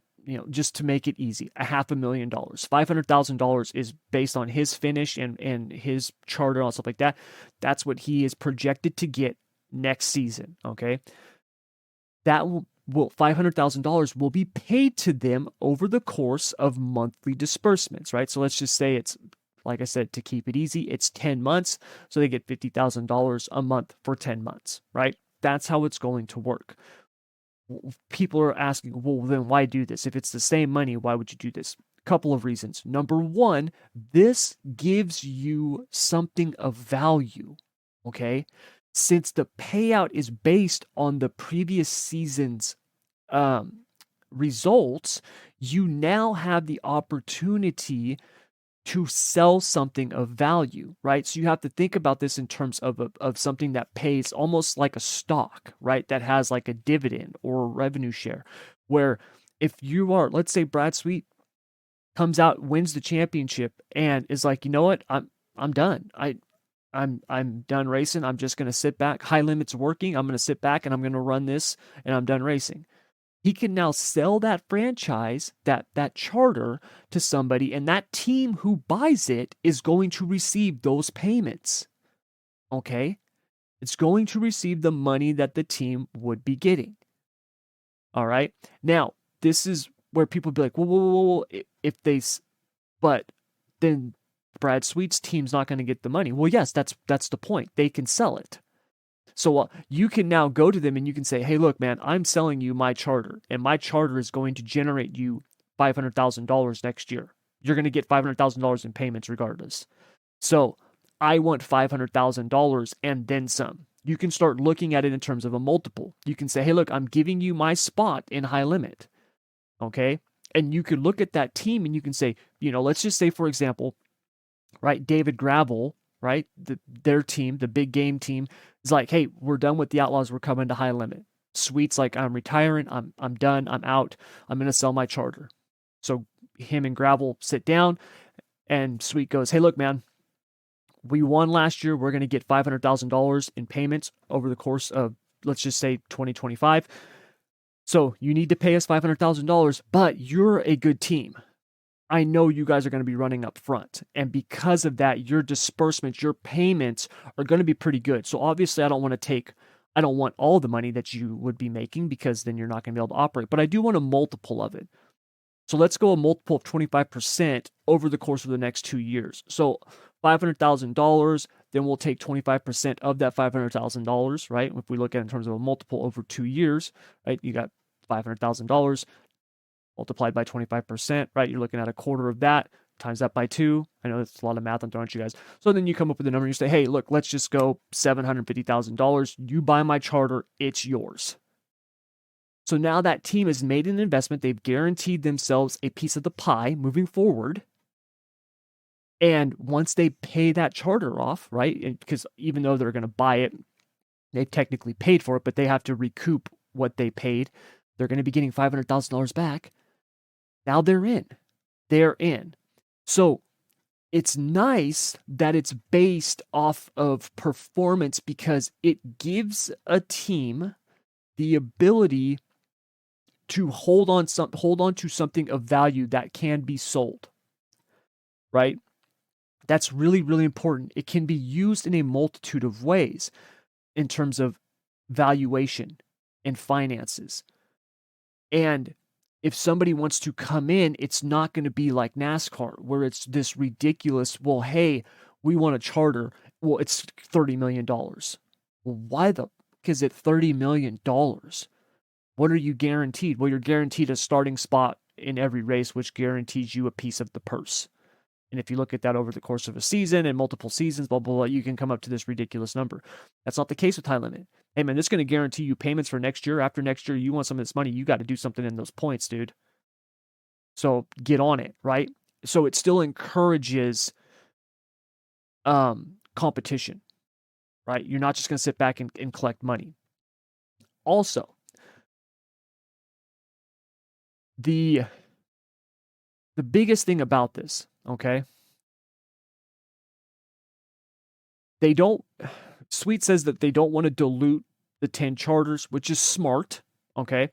just to make it easy, $500,000. $500,000 is based on his finish and his charter and stuff like that. That's what he is projected to get next season. Okay. That will $500,000 will be paid to them over the course of monthly disbursements, right? So let's just say it's, like I said, to keep it easy, it's 10 months. So they get $50,000 a month for 10 months, right? That's how it's going to work. People are asking, well, then why do this? If it's the same money, why would you do this? Couple of reasons. Number one, this gives you something of value, okay? Since the payout is based on the previous season's results, you now have the opportunity to sell something of value, right? So you have to think about this in terms of something that pays almost like a stock, right? That has like a dividend or a revenue share, where if you are, let's say Brad Sweet comes out, wins the championship, and is like, you know what, I'm done. I'm done racing. I'm just gonna sit back. High limit's working. I'm gonna sit back and I'm gonna run this, and I'm done racing. He can now sell that franchise, that charter to somebody, and that team who buys it is going to receive those payments. Okay? It's going to receive the money that the team would be getting. All right? Now, this is where people be like, whoa, if they, but then Brad Sweet's team's not going to get the money. Well, yes, that's the point. They can sell it. So you can now go to them and you can say, hey, look, man, I'm selling you my charter, and my charter is going to generate you $500,000 next year. You're going to get $500,000 in payments regardless. So I want $500,000 and then some. You can start looking at it in terms of a multiple. You can say, hey, look, I'm giving you my spot in high limit. Okay. And you could look at that team and you can say, let's just say, for example, right, David Gravel, right, their team, the big game team, is like, hey, we're done with the Outlaws. We're coming to high limit. Sweet's like, I'm retiring. I'm done. I'm out. I'm going to sell my charter. So him and Gravel sit down, and Sweet goes, hey, look, man, we won last year. We're going to get $500,000 in payments over the course of, let's just say, 2025. So you need to pay us $500,000, but you're a good team. I know you guys are going to be running up front. And because of that, your disbursements, your payments are going to be pretty good. So obviously, I don't want all the money that you would be making, because then you're not going to be able to operate. But I do want a multiple of it. So let's go a multiple of 25% over the course of the next 2 years. So $500,000, then we'll take 25% of that $500,000, right? If we look at it in terms of a multiple over 2 years, right? You got $500,000 multiplied by 25%, right? You're looking at a quarter of that, times that by 2. I know that's a lot of math I'm throwing at you guys. So then you come up with a number and you say, hey, look, let's just go $750,000. You buy my charter, it's yours. So now that team has made an investment. They've guaranteed themselves a piece of the pie moving forward. And once they pay that charter off, right? Because even though they're going to buy it, they technically paid for it, but they have to recoup what they paid. They're going to be getting $500,000 back. Now they're in. They're in. So it's nice that it's based off of performance because it gives a team the ability to hold on to something of value that can be sold, right? That's really, really important. It can be used in a multitude of ways in terms of valuation and finances. And if somebody wants to come in, it's not going to be like NASCAR where it's this ridiculous, well, hey, we want a charter. Well, it's $30 million. Well, why the fuck is it $30 million? What are you guaranteed? Well, you're guaranteed a starting spot in every race, which guarantees you a piece of the purse. And if you look at that over the course of a season and multiple seasons, blah, blah, blah, you can come up to this ridiculous number. That's not the case with high limit. Hey, man, this is going to guarantee you payments for next year. After next year, you want some of this money, you got to do something in those points, dude. So get on it, right? So it still encourages competition, right? You're not just going to sit back and collect money. Also, the biggest thing about this, okay? Sweet says that they don't want to dilute the 10 charters, which is smart, okay?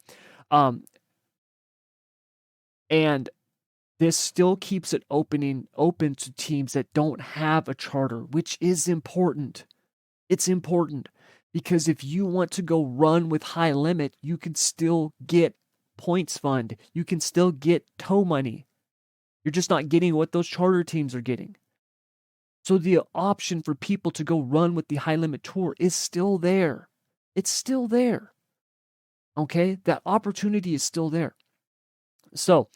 And this still keeps it open to teams that don't have a charter, which is important. It's important because if you want to go run with high limit, you can still get points fund. You can still get tow money. You're just not getting what those charter teams are getting. So the option for people to go run with the high limit tour is still there. It's still there. Okay? That opportunity is still there. So,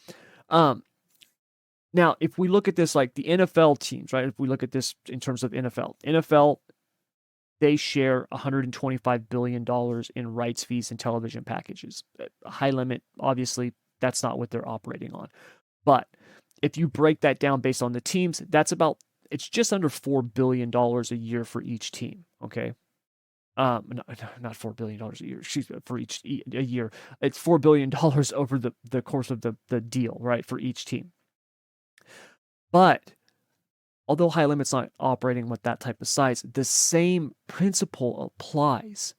now if we look at this like the NFL teams, right? If we look at this in terms of NFL, they share $125 billion in rights fees and television packages. High limit, obviously, that's not what they're operating on. But if you break that down based on the teams, it's just under $4 billion a year for each team. Okay. Not $4 billion a year, for each a year. It's $4 billion over the course of the deal, right? For each team. But although high limit's not operating with that type of size, the same principle applies.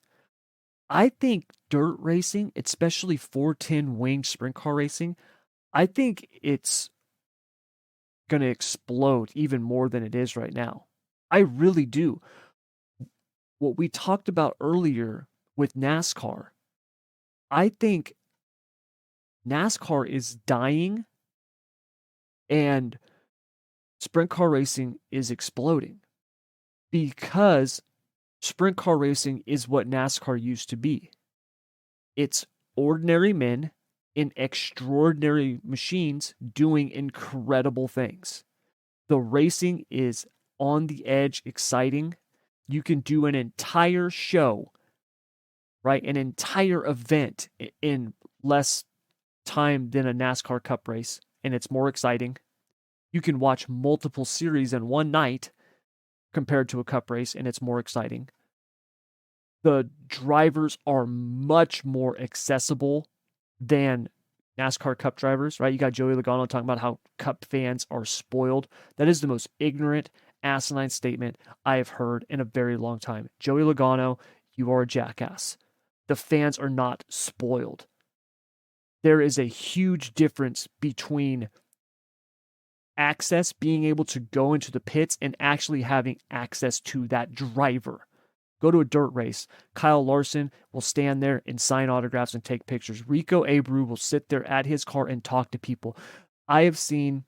I think dirt racing, especially 410 winged sprint car racing, I think it's going to explode even more than it is right now. I really do. What we talked about earlier with NASCAR, I think NASCAR is dying and sprint car racing is exploding because sprint car racing is what NASCAR used to be. It's ordinary men in extraordinary machines doing incredible things. The racing is on the edge, exciting. You can do an entire show, right? An entire event in less time than a NASCAR Cup race, and it's more exciting. You can watch multiple series in one night compared to a Cup race, and it's more exciting. The drivers are much more accessible than NASCAR Cup drivers, right? You got Joey Logano talking about how Cup fans are spoiled. That is the most ignorant, asinine statement I have heard in a very long time. Joey Logano, you are a jackass. The fans are not spoiled. There is a huge difference between access, being able to go into the pits, and actually having access to that driver. Go to a dirt race. Kyle Larson will stand there and sign autographs and take pictures. Rico Abreu will sit there at his car and talk to people. I have seen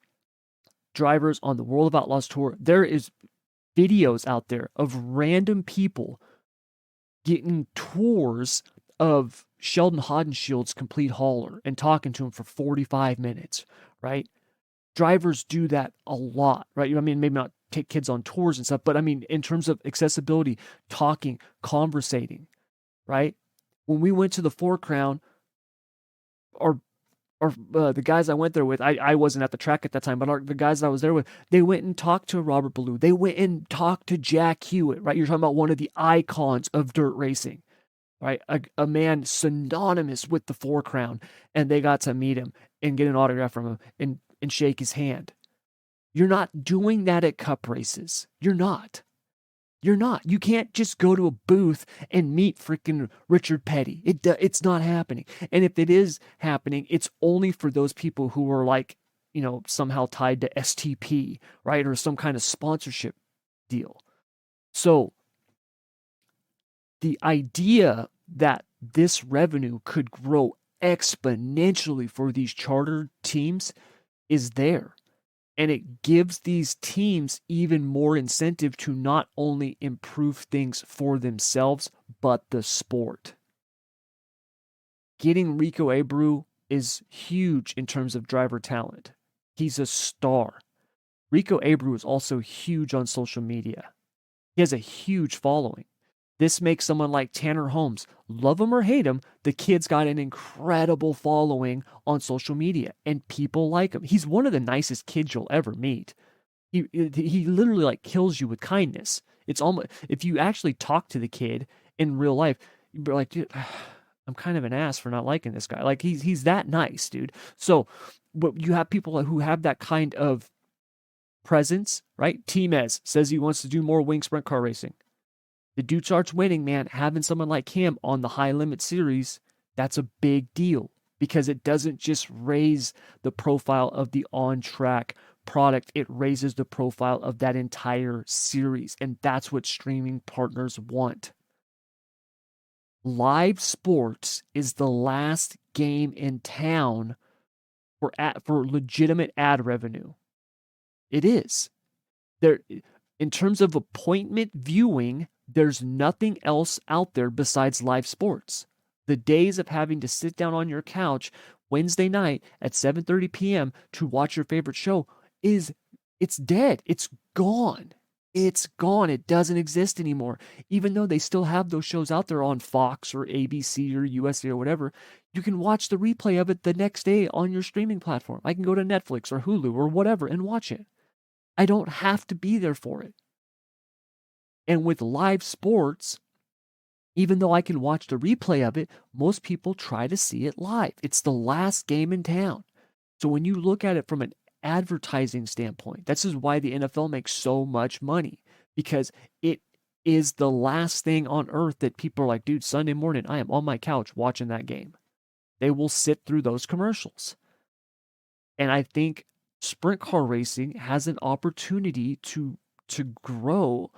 drivers on the World of Outlaws tour. There is videos out there of random people getting tours of Sheldon Haudenschild's complete hauler and talking to him for 45 minutes, right? Drivers do that a lot, right? I mean, maybe not take kids on tours and stuff, but I mean, in terms of accessibility, talking, conversating, right? When we went to the Four Crown, our or the guys I went there with, I wasn't at the track at that time, but the guys I was there with, they went and talked to Robert Ballou. They went and talked to Jack Hewitt, right? You're talking about one of the icons of dirt racing, right? A man synonymous with the Four Crown, and they got to meet him and get an autograph from him and shake his hand. You're not doing that at cup races. You're not. You're not. You can't just go to a booth and meet freaking Richard Petty. It's not happening. And if it is happening, it's only for those people who are like, somehow tied to STP, right? Or some kind of sponsorship deal. So the idea that this revenue could grow exponentially for these charter teams is there. And it gives these teams even more incentive to not only improve things for themselves, but the sport. Getting Rico Abreu is huge in terms of driver talent. He's a star. Rico Abreu is also huge on social media. He has a huge following. This makes someone like Tanner Holmes, love him or hate him, the kid's got an incredible following on social media and people like him. He's one of the nicest kids you'll ever meet. He literally like kills you with kindness. It's almost, if you actually talk to the kid in real life, you're like, dude, I'm kind of an ass for not liking this guy. Like he's that nice, dude. So, but you have people who have that kind of presence, right? Timez says he wants to do more wing sprint car racing. The dude starts winning, man. Having someone like him on the high limit series, that's a big deal because it doesn't just raise the profile of the on track product, it raises the profile of that entire series. And that's what streaming partners want. Live sports is the last game in town for legitimate ad revenue. It is. There, in terms of appointment viewing, there's nothing else out there besides live sports. The days of having to sit down on your couch Wednesday night at 7:30 p.m. to watch your favorite show it's dead. It's gone. It's gone. It doesn't exist anymore. Even though they still have those shows out there on Fox or ABC or USA or whatever, you can watch the replay of it the next day on your streaming platform. I can go to Netflix or Hulu or whatever and watch it. I don't have to be there for it. And with live sports, even though I can watch the replay of it, most people try to see it live. It's the last game in town. So when you look at it from an advertising standpoint, this is why the NFL makes so much money, because it is the last thing on earth that people are like, dude, Sunday morning, I am on my couch watching that game. They will sit through those commercials. And I think sprint car racing has an opportunity to grow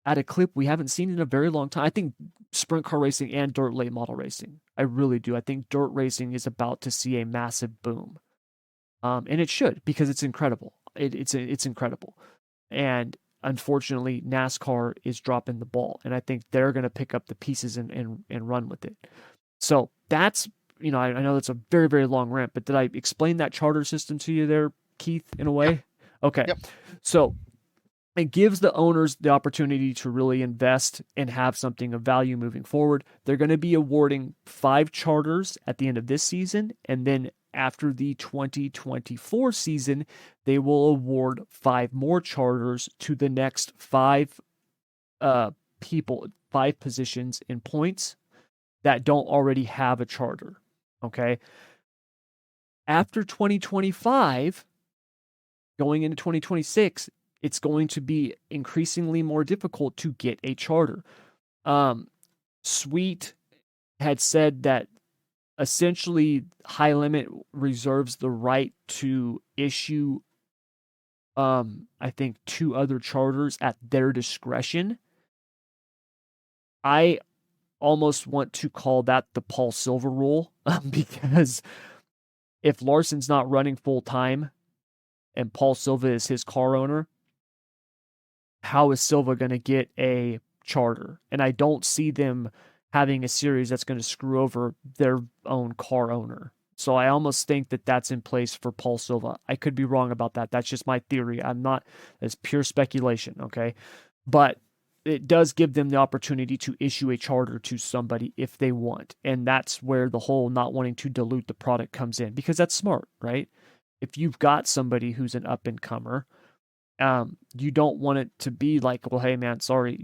at a clip we haven't seen in a very long time. I think sprint car racing and dirt late model racing, I really do. I think dirt racing is about to see a massive boom. And it should, because it's incredible. It's incredible. And unfortunately, NASCAR is dropping the ball. And I think they're going to pick up the pieces and run with it. So that's, I know that's a very, very long rant, but did I explain that charter system to you there, Keith, in a way? Yep. Okay. Yep. So it gives the owners the opportunity to really invest and have something of value moving forward. They're going to be awarding 5 charters at the end of this season. And then after the 2024 season, they will award 5 more charters to the next 5 people, 5 positions in points that don't already have a charter. Okay. After 2025, going into 2026, it's going to be increasingly more difficult to get a charter. Sweet had said that essentially High Limit reserves the right to issue, I think, 2 other charters at their discretion. I almost want to call that the Paul Silva rule, because if Larson's not running full time and Paul Silva is his car owner, how is Silva going to get a charter? And I don't see them having a series that's going to screw over their own car owner. So I almost think that that's in place for Paul Silva. I could be wrong about that. That's just my theory. It's pure speculation, okay? But it does give them the opportunity to issue a charter to somebody if they want. And that's where the whole not wanting to dilute the product comes in, because that's smart, right? If you've got somebody who's an up and comer, you don't want it to be like, well, hey man, sorry,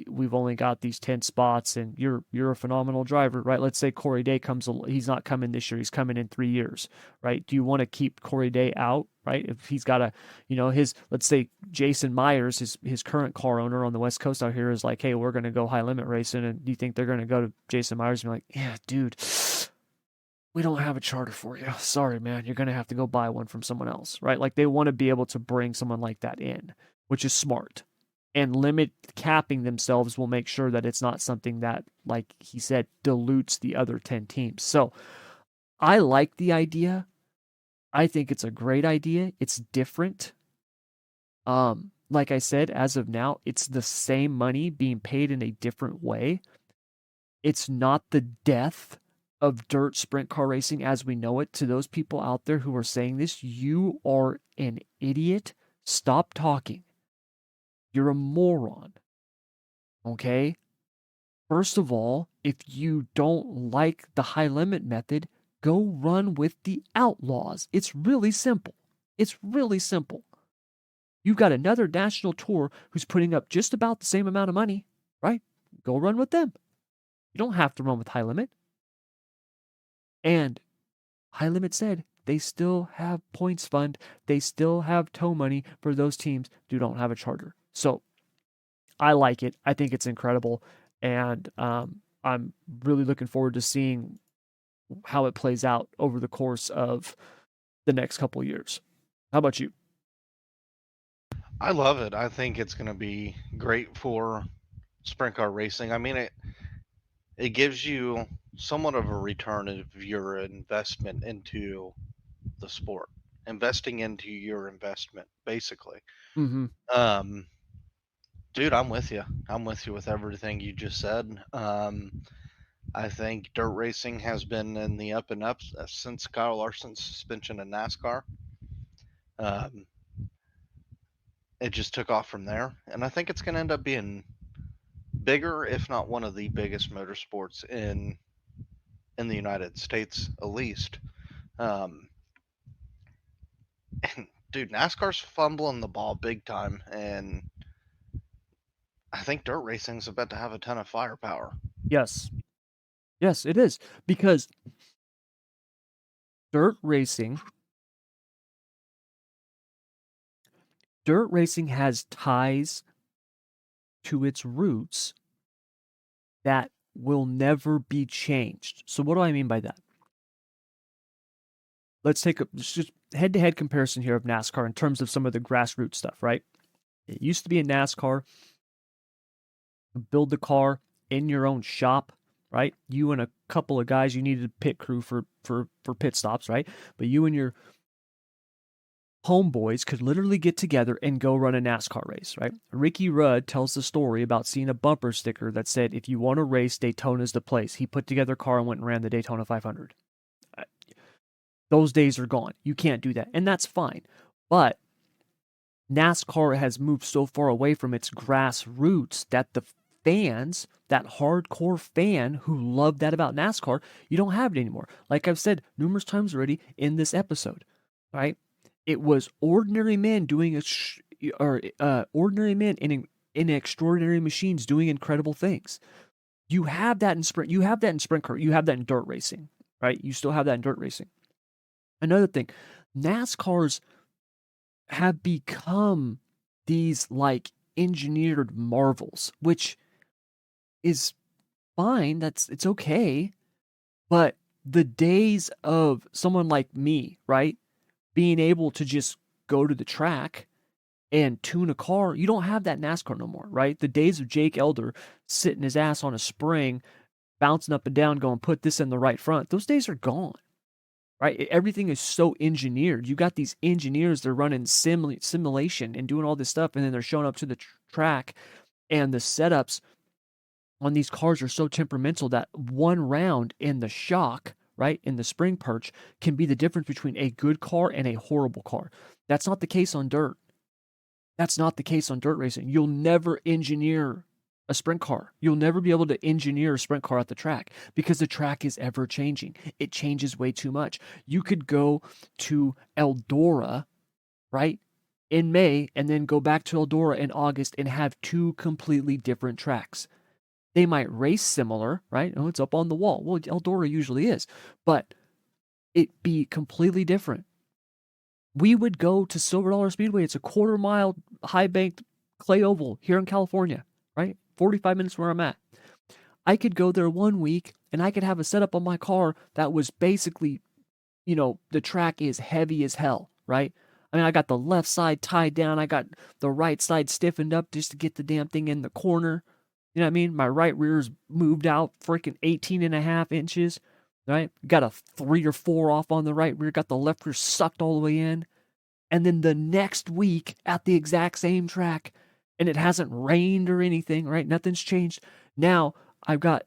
we've only got these 10 spots and you're a phenomenal driver, right? Let's say Corey Day he's not coming this year, he's coming in 3 years, right? Do you want to keep Corey Day out, right? If he's got let's say Jason Myers, his current car owner on the West Coast out here is like, hey, we're going to go high limit racing. And do you think they're going to go to Jason Myers and be like, yeah, dude, we don't have a charter for you. Sorry, man. You're going to have to go buy one from someone else, right? Like they want to be able to bring someone like that in, which is smart. And limit capping themselves will make sure that it's not something that, like he said, dilutes the other 10 teams. So I like the idea. I think it's a great idea. It's different. Like I said, as of now, it's the same money being paid in a different way. It's not the death of dirt sprint car racing as we know it. To those people out there who are saying this, you are an idiot. Stop talking. You're a moron. Okay? First of all, if you don't like the high limit method, go run with the Outlaws. It's really simple. It's really simple. You've got another national tour who's putting up just about the same amount of money, right? Go run with them. You don't have to run with high limit. And high limit said they still have points fund. They still have tow money for those teams who don't have a charter. So I like it. I think it's incredible. And I'm really looking forward to seeing how it plays out over the course of the next couple of years. How about you? I love it. I think it's going to be great for sprint car racing. I mean, it gives you somewhat of a return of your investment into the sport, investing into your investment, basically. Mm-hmm. Um, Dude, I'm with you. I'm with you with everything you just said. I think dirt racing has been in the up and up since Kyle Larson's suspension in NASCAR. Um, it just took off from there, and I think it's going to end up being bigger, if not one of the biggest motorsports in the United States, at least. Um, and dude, NASCAR's fumbling the ball big time, and I think dirt racing's about to have a ton of firepower. Yes. Yes, it is. Because dirt racing has ties to its roots that will never be changed. So what do I mean by that? Let's take a just head-to-head comparison here of NASCAR in terms of some of the grassroots stuff, right? It used to be in NASCAR, build the car in your own shop, right? You and a couple of guys, you needed a pit crew for pit stops, right? But you and your homeboys could literally get together and go run a NASCAR race, right? Ricky Rudd tells the story about seeing a bumper sticker that said, if you want to race, Daytona's the place. He put together a car and went and ran the Daytona 500. Those days are gone. You can't do that. And that's fine. But NASCAR has moved so far away from its grassroots that the fans, that hardcore fan who loved that about NASCAR, you don't have it anymore. Like I've said numerous times already in this episode, right? It was ordinary men doing ordinary men in extraordinary machines doing incredible things. You have that in sprint. You have that in sprint car. You have that in dirt racing, right? You still have that in dirt racing. Another thing, NASCARs have become these like engineered marvels, which is fine. It's okay. But the days of someone like me, right, being able to just go to the track and tune a car, you don't have that in NASCAR no more, right? The days of Jake Elder sitting his ass on a spring, bouncing up and down, going, put this in the right front, those days are gone. Right? Everything is so engineered. You got these engineers, they're running simulation and doing all this stuff, and then they're showing up to the track, and the setups on these cars are so temperamental that one round in the shock, right, in the spring perch, can be the difference between a good car and a horrible car. That's not the case on dirt. That's not the case on dirt racing. You'll never engineer a sprint car. You'll never be able to engineer a sprint car at the track because the track is ever changing. It changes way too much. You could go to Eldora, right, in May and then go back to Eldora in August and have two completely different tracks. They might race similar, right? Oh, it's up on the wall. Well, Eldora usually is, but it be completely different. We would go to Silver Dollar Speedway. It's a quarter-mile high-banked clay oval here in California, right? 45 minutes where I'm at. I could go there one week and I could have a setup on my car that was basically, the track is heavy as hell, right? I mean, I got the left side tied down. I got the right side stiffened up just to get the damn thing in the corner. You know what I mean? My right rear's moved out freaking 18 and a half inches, right? Got a 3 or 4 off on the right rear. Got the left rear sucked all the way in. And then the next week at the exact same track, and it hasn't rained or anything, right? Nothing's changed. Now I've got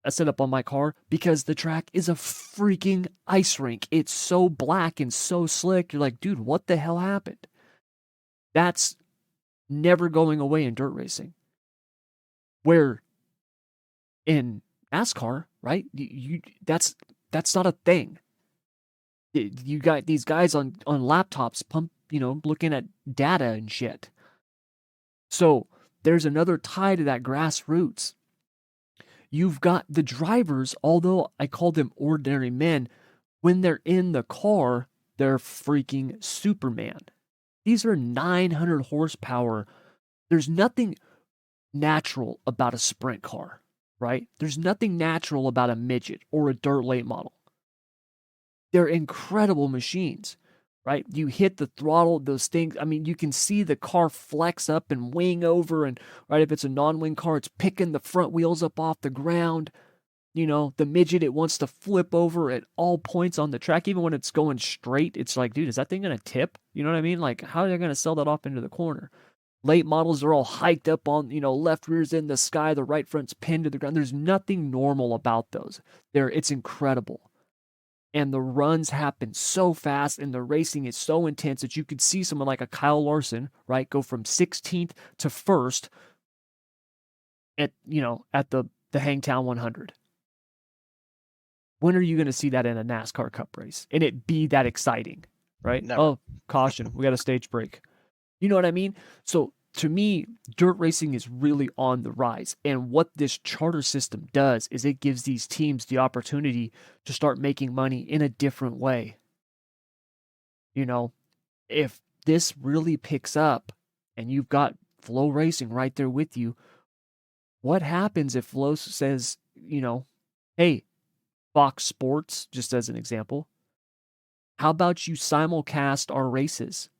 a setup on my car because the track is a freaking ice rink. It's so black and so slick. You're like, dude, what the hell happened? That's never going away in dirt racing. Where in NASCAR, right? That's not a thing. You got these guys on laptops looking at data and shit. So there's another tie to that grassroots. You've got the drivers, although I call them ordinary men, when they're in the car, they're freaking Superman. These are 900 horsepower. There's nothing natural about a sprint car, right? There's nothing natural about a midget or a dirt late model. They're incredible machines, right? You hit the throttle, those things. I mean, you can see the car flex up and wing over. And, right, if it's a non wing car, it's picking the front wheels up off the ground. The midget, it wants to flip over at all points on the track. Even when it's going straight, it's like, dude, is that thing going to tip? You know what I mean? Like, how are they going to sell that off into the corner? Late models are all hiked up on, left rear's in the sky, the right front's pinned to the ground. There's nothing normal about those. It's incredible. And the runs happen so fast and the racing is so intense that you could see someone like a Kyle Larson, right, go from 16th to first at the Hangtown 100. When are you going to see that in a NASCAR Cup race and it be that exciting, right? Never. Oh, caution, we got a stage break. You know what I mean? So to me, dirt racing is really on the rise. And what this charter system does is it gives these teams the opportunity to start making money in a different way. If this really picks up and you've got Flow Racing right there with you, what happens if Flow says, hey, Fox Sports, just as an example, how about you simulcast our races?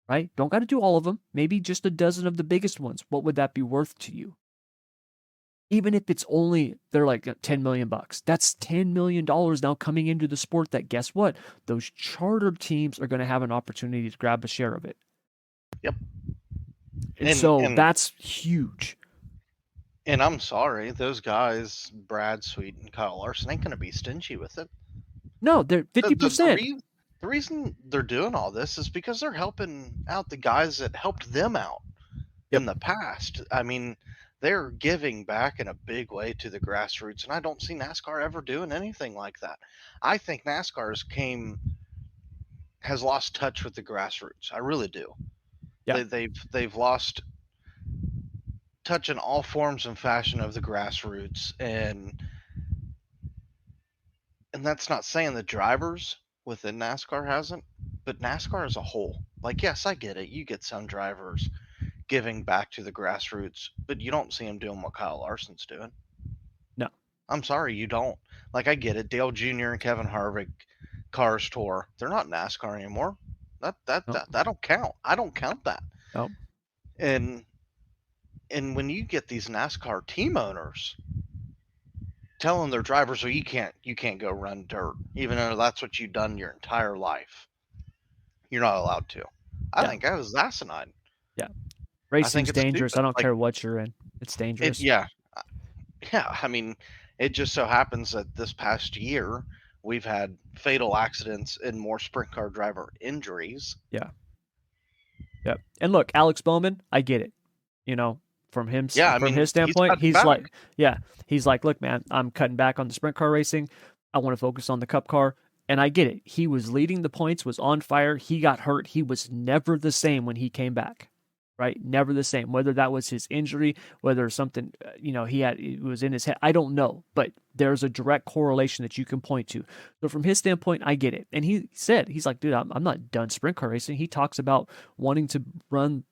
Right? Don't got to do all of them. Maybe just a dozen of the biggest ones. What would that be worth to you? Even if it's only, they're like $10 million. That's $10 million now coming into the sport that, guess what? Those charter teams are going to have an opportunity to grab a share of it. Yep. And so that's huge. And I'm sorry, those guys, Brad Sweet and Kyle Larson, ain't going to be stingy with it. No, they're 50%. The reason they're doing all this is because they're helping out the guys that helped them out in the past. I mean, they're giving back in a big way to the grassroots, and I don't see NASCAR ever doing anything like that. I think NASCAR's has lost touch with the grassroots. I really do. Yeah. They've lost touch in all forms and fashion of the grassroots, and that's not saying the drivers within NASCAR hasn't, but NASCAR as a whole. Like, yes, I get it. You get some drivers giving back to the grassroots, but you don't see them doing what Kyle Larson's doing. No. I'm sorry, you don't. Like, I get it. Dale Jr. and Kevin Harvick, Cars Tour, they're not NASCAR anymore. That don't count. I don't count that. No. And when you get these NASCAR team owners telling their drivers, well, you can't go run dirt, even though that's what you've done your entire life. You're not allowed to. I think that is asinine. Yeah. Racing's dangerous. Stupid. I don't care what you're in. It's dangerous. Yeah. I mean, it just so happens that this past year we've had fatal accidents and more sprint car driver injuries. Yeah. Yep. And look, Alex Bowman, I get it. Yeah, I from mean, his he's standpoint, cutting back. he's like, look, man, I'm cutting back on the sprint car racing. I want to focus on the cup car. And I get it. He was leading the points, was on fire. He got hurt. He was never the same when he came back, right? Never the same. Whether that was his injury, whether something, it was in his head, I don't know. But there's a direct correlation that you can point to. So from his standpoint, I get it. And he said, he's like, dude, I'm not done sprint car racing. He talks about wanting to run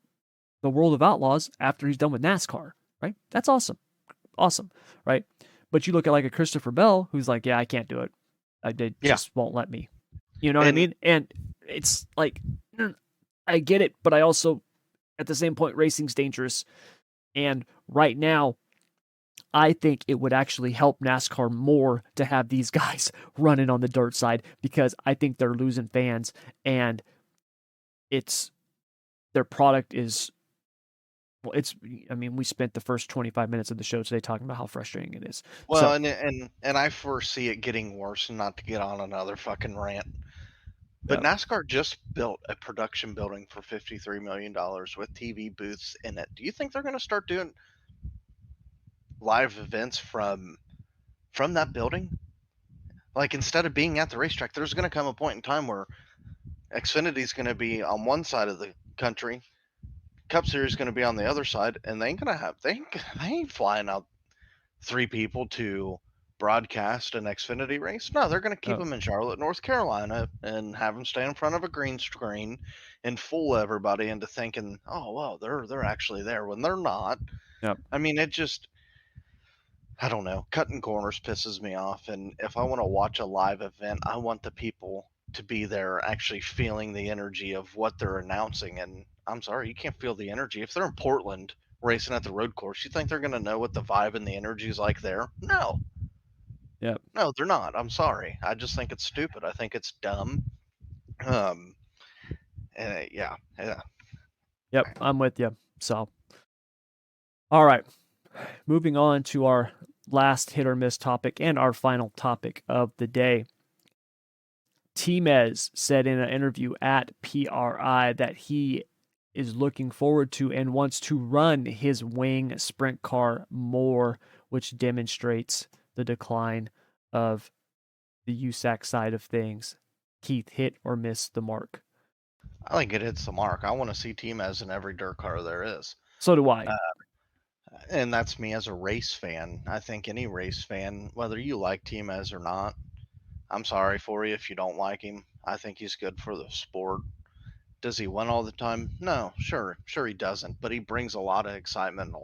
the World of Outlaws after he's done with NASCAR, right? That's awesome. Awesome, right? But you look at like a Christopher Bell who's like, yeah, I can't do it. They Yeah, just won't let me. You know what I and mean? And it's like, I get it, but I also, at the same point, racing's dangerous. And right now, I think it would actually help NASCAR more to have these guys running on the dirt side because I think they're losing fans and it's their product is well, I mean, we spent the first 25 minutes of the show today talking about how frustrating it is. well, So, and I foresee it getting worse. And not to get on another fucking rant, but yeah. NASCAR just built a production building for $53 million with TV booths in it. Do you think they're going to start doing live events from that building? Like instead of being at the racetrack, there's going to come a point in time where Xfinity's going to be on one side of the country, Cup Series is going to be on the other side, and they ain't flying out three people to broadcast an Xfinity race. No, they're going to keep Oh, them in Charlotte, North Carolina, and have them stand in front of a green screen and fool everybody into thinking, oh well, they're actually there when they're not. yep. I mean, it just I don't know. Cutting corners pisses me off, and if I want to watch a live event, I want the people to be there actually feeling the energy of what they're announcing. And I'm sorry, you can't feel the energy if they're in Portland racing at the road course. You think they're going to know what the vibe and the energy is like there? No, Yep. no, they're not. I'm sorry. I just think it's stupid. I think it's dumb. Um, yeah, yeah. Yep. I'm with you. So, all right. Moving on to our last hit or miss topic and our final topic of the day. Timez said in an interview at PRI that he is looking forward to and wants to run his wing sprint car more, which demonstrates the decline of the USAC side of things. Keith, hit or miss the mark? I think it hits the mark. I want to see Team as in every dirt car there is. So do I. Uh, and that's me as a race fan. I think any race fan, whether you like Timez or not, I'm sorry for you if you don't like him. I think he's good for the sport. Does he win all the time? No, sure he doesn't. But he brings a lot of excitement and a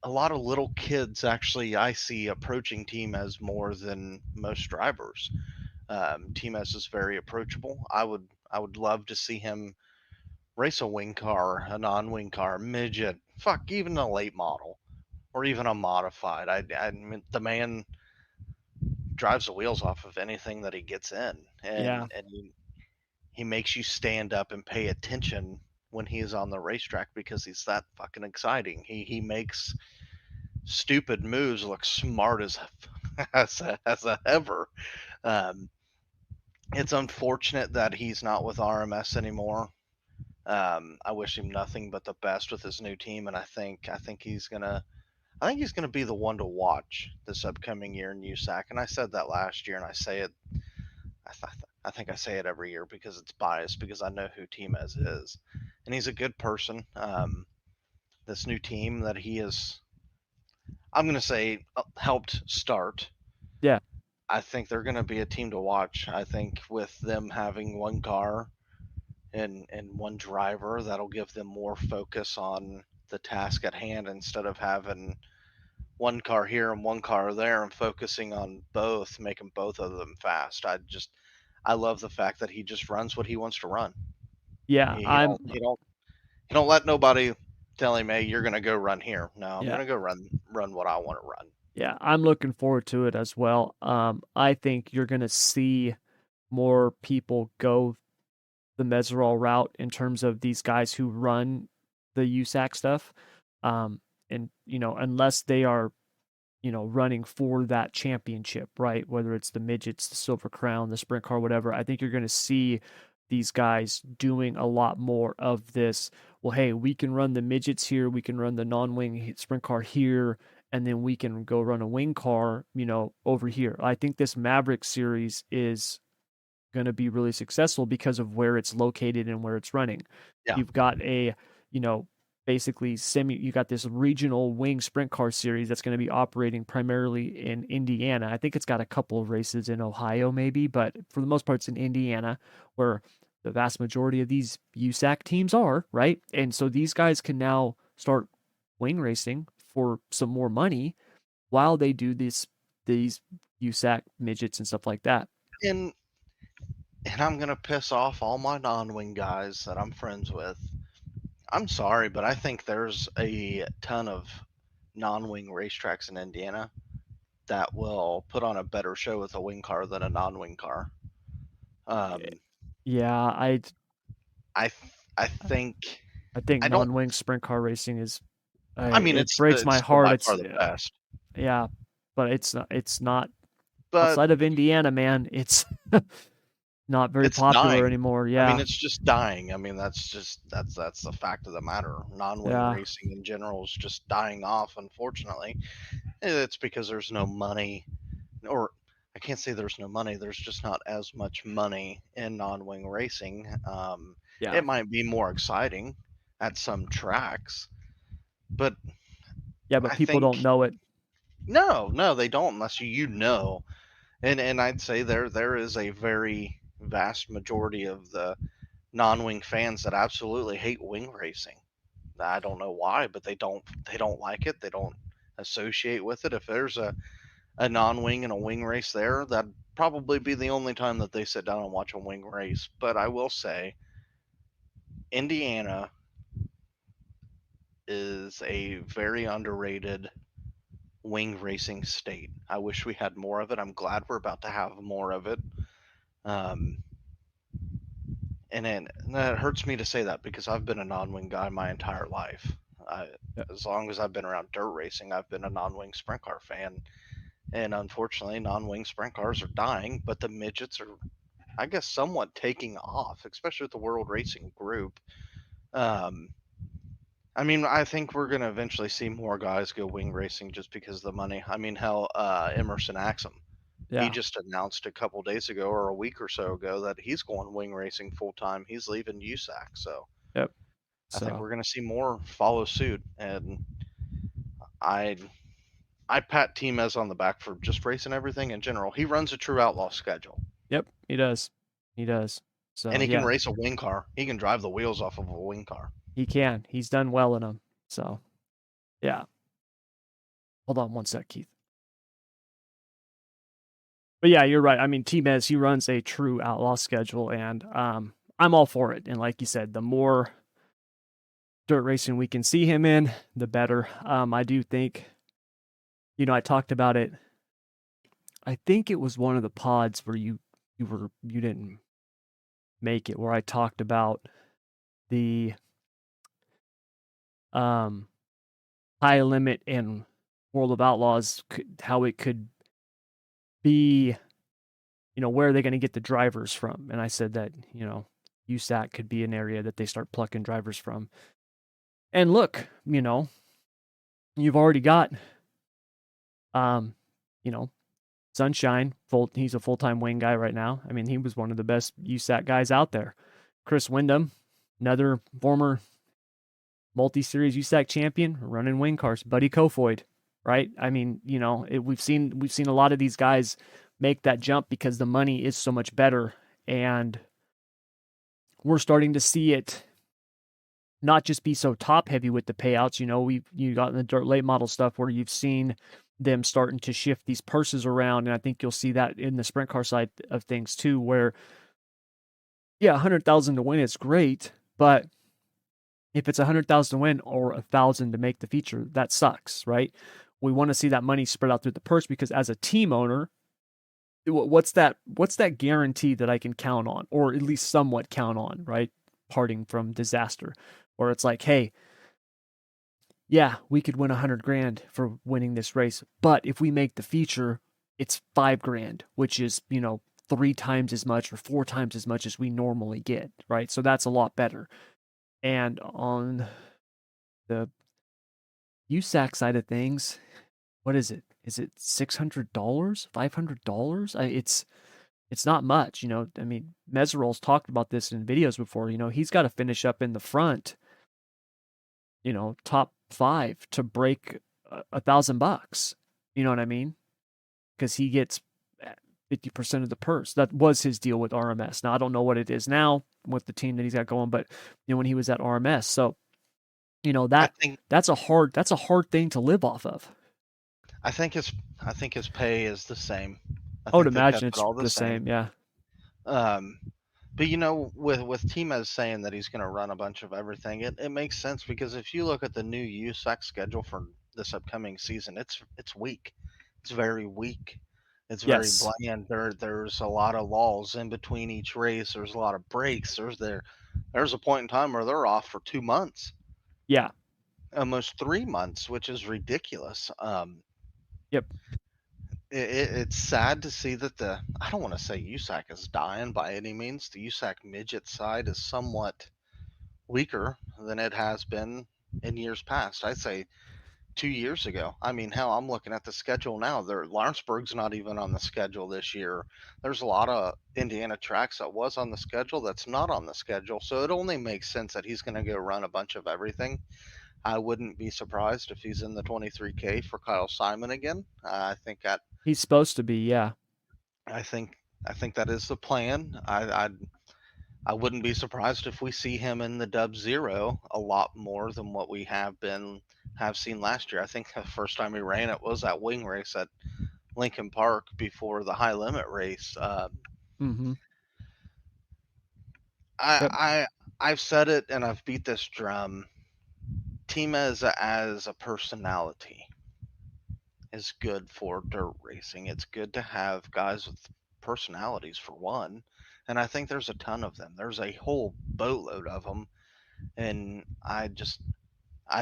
lot of little kids actually I see approaching Timez more than most drivers. Timez is very approachable. I would love to see him race a wing car, a non-wing car, midget, fuck, even a late model or even a modified. I mean, the man drives the wheels off of anything that he gets in, Yeah. and he makes you stand up and pay attention when he's on the racetrack because he's that fucking exciting. He makes stupid moves look smart as ever. Um, it's unfortunate that he's not with RMS anymore. I wish him nothing but the best with his new team, and I think he's gonna be the one to watch this upcoming year in USAC. And I said that last year, and I say it. I think I say it every year because it's biased because I know who Timez is, and he's a good person. This new team that he is, I'm gonna say, helped start. Yeah. I think they're gonna be a team to watch. I think with them having one car and one driver, that'll give them more focus on the task at hand instead of having one car here and one car there and focusing on both, making both of them fast. I love the fact that he just runs what he wants to run. Yeah. He I'm, he don't let nobody tell him, hey, you're gonna go run here. No, I'm yeah. gonna go run what I want to run. Yeah. I'm looking forward to it as well. I think you're going to see more people go the Meserol route in terms of these guys who run the USAC stuff. And, unless they are, running for that championship, right? Whether it's the midgets, the Silver Crown, the sprint car, whatever, I think you're going to see these guys doing a lot more of this. Well, hey, we can run the midgets here, we can run the non-wing sprint car here, and then we can go run a wing car, over here. I think this Maverick series is going to be really successful because of where it's located and where it's running. Yeah. You've got you know, basically you got this regional wing sprint car series that's going to be operating primarily in Indiana. I think it's got a couple of races in Ohio maybe, but for the most part it's in Indiana where the vast majority of these USAC teams are, right? And so these guys can now start wing racing for some more money while they do these USAC midgets and stuff like that. And I'm gonna piss off all my non-wing guys that I'm friends with. I'm sorry, but I think there's a ton of non-wing racetracks in Indiana that will put on a better show with a wing car than a non-wing car. Um, Yeah, I th- I think I think I don't. non-wing sprint car racing is I mean, it breaks it's my still heart. by It's far the best, yeah, but it's not but outside of Indiana, man. It's not very it's popular dying. anymore. I mean, Yeah. it's just dying. I mean, that's the fact of the matter. Non-wing Yeah. racing in general is just dying off, unfortunately. It's because there's no money, or I can't say there's no money. There's just not as much money in non-wing racing. Yeah. It might be more exciting at some tracks, but Yeah, but I people think don't know it. no, they don't unless you know. And I'd say there is a very vast majority of the non-wing fans that absolutely hate wing racing. I don't know why, but they don't like it. They don't associate with it. If there's a non-wing and a wing race there, that'd probably be the only time that they sit down and watch a wing race. But I will say, Indiana is a very underrated wing racing state. I wish we had more of it. I'm glad we're about to have more of it. Um, and it hurts me to say that because I've been a non-wing guy my entire life. I, Yeah. as long as I've been around dirt racing, I've been a non-wing sprint car fan. And unfortunately, non-wing sprint cars are dying, but the midgets are, I guess, somewhat taking off, especially with the World Racing Group. Um, I mean, I think we're going to eventually see more guys go wing racing just because of the money. I mean, hell, Emerson Axum, he Yeah. just announced a couple days ago or a week or so ago that he's going wing racing full time. He's leaving USAC, so Yep. I think So, we're going to see more follow suit. And I I pat Timez on the back for just racing everything in general. He runs a true outlaw schedule, yep, he does. He does. and So, he can yeah, race a wing car. He can drive the wheels off of a wing car. he can. He's done well in them. So, yeah. Hold on one sec, Keith. But yeah, you're right. I mean, T-Mez, he runs a true outlaw schedule, and I'm all for it. And like you said, the more dirt racing we can see him in, the better. I do think, I talked about it. I think it was one of the pods where you didn't make it, where I talked about the um high limit and World of Outlaws, how it could be, where are they going to get the drivers from? And I said that, USAC could be an area that they start plucking drivers from. And look, you've already got, um, you know, Sunshine. He's a full-time wing guy right now. I mean, he was one of the best USAC guys out there. Chris Wyndham, another former multi-series USAC champion, running wing cars. Buddy Kofoid, right? I mean, we've seen a lot of these guys make that jump because the money is so much better, and we're starting to see it not just be so top heavy with the payouts. You got in the dirt late model stuff where you've seen them starting to shift these purses around, and I think you'll see that in the sprint car side of things too, where yeah, 100,000 to win is great, but if it's 100,000 to win or 1,000 to make the feature, that sucks, right? We want to see that money spread out through the purse because as a team owner, what's that guarantee that I can count on, or at least somewhat count on, right? Parting from disaster, where it's like, hey, yeah, we could win 100 grand for winning this race, but if we make the feature, it's 5 grand, which is 3 times as much or 4 times as much as we normally get, right? So that's a lot better. And on the USAC side of things, what is it? Is it $600? $500? It's not much, you know. I mean, Meserol's talked about this in videos before. You know, he's got to finish up in the front, you know, top 5 to break $1,000. You know what I mean? Because he gets 50% of the purse. That was his deal with RMS. Now I don't know what it is now with the team that he's got going, but you know when he was at RMS, so you know I that think that's a hard thing to live off of. I think his I think his pay is the same. I I would think they kept imagine it it's all the the same. same. Yeah, Um, but you know, with Timez saying that he's going to run a bunch of everything, it makes sense because if you look at the new USAC schedule for this upcoming season, it's weak. It's very weak. It's very yes, bland. There's a lot of lulls in between each race. There's a lot of breaks. There's a point in time where they're off for 2 months, yeah, almost 3 months, which is ridiculous. yep. It's sad to see that I don't want to say USAC is dying by any means. The USAC midget side is somewhat weaker than it has been in years past. I'd say 2 years ago. I mean, hell, I'm looking at the schedule now. Lawrenceburg's not even on the schedule this year. There's a lot of Indiana tracks that was on the schedule that's not on the schedule. So it only makes sense that he's going to go run a bunch of everything. I wouldn't be surprised if he's in the 23K for Kyle Simon again. He's supposed to be. Yeah, I think I think that is the plan. I wouldn't be surprised if we see him in the Dub Zero a lot more than what we have seen last year. I think the first time he ran it was that wing race at Lincoln Park before the high limit race. mm-hmm. I Yep. I I've said it and I've beat this drum. Tima as a personality is good for dirt racing. It's good to have guys with personalities for one, and I think there's a ton of them. There's a whole boatload of them, and I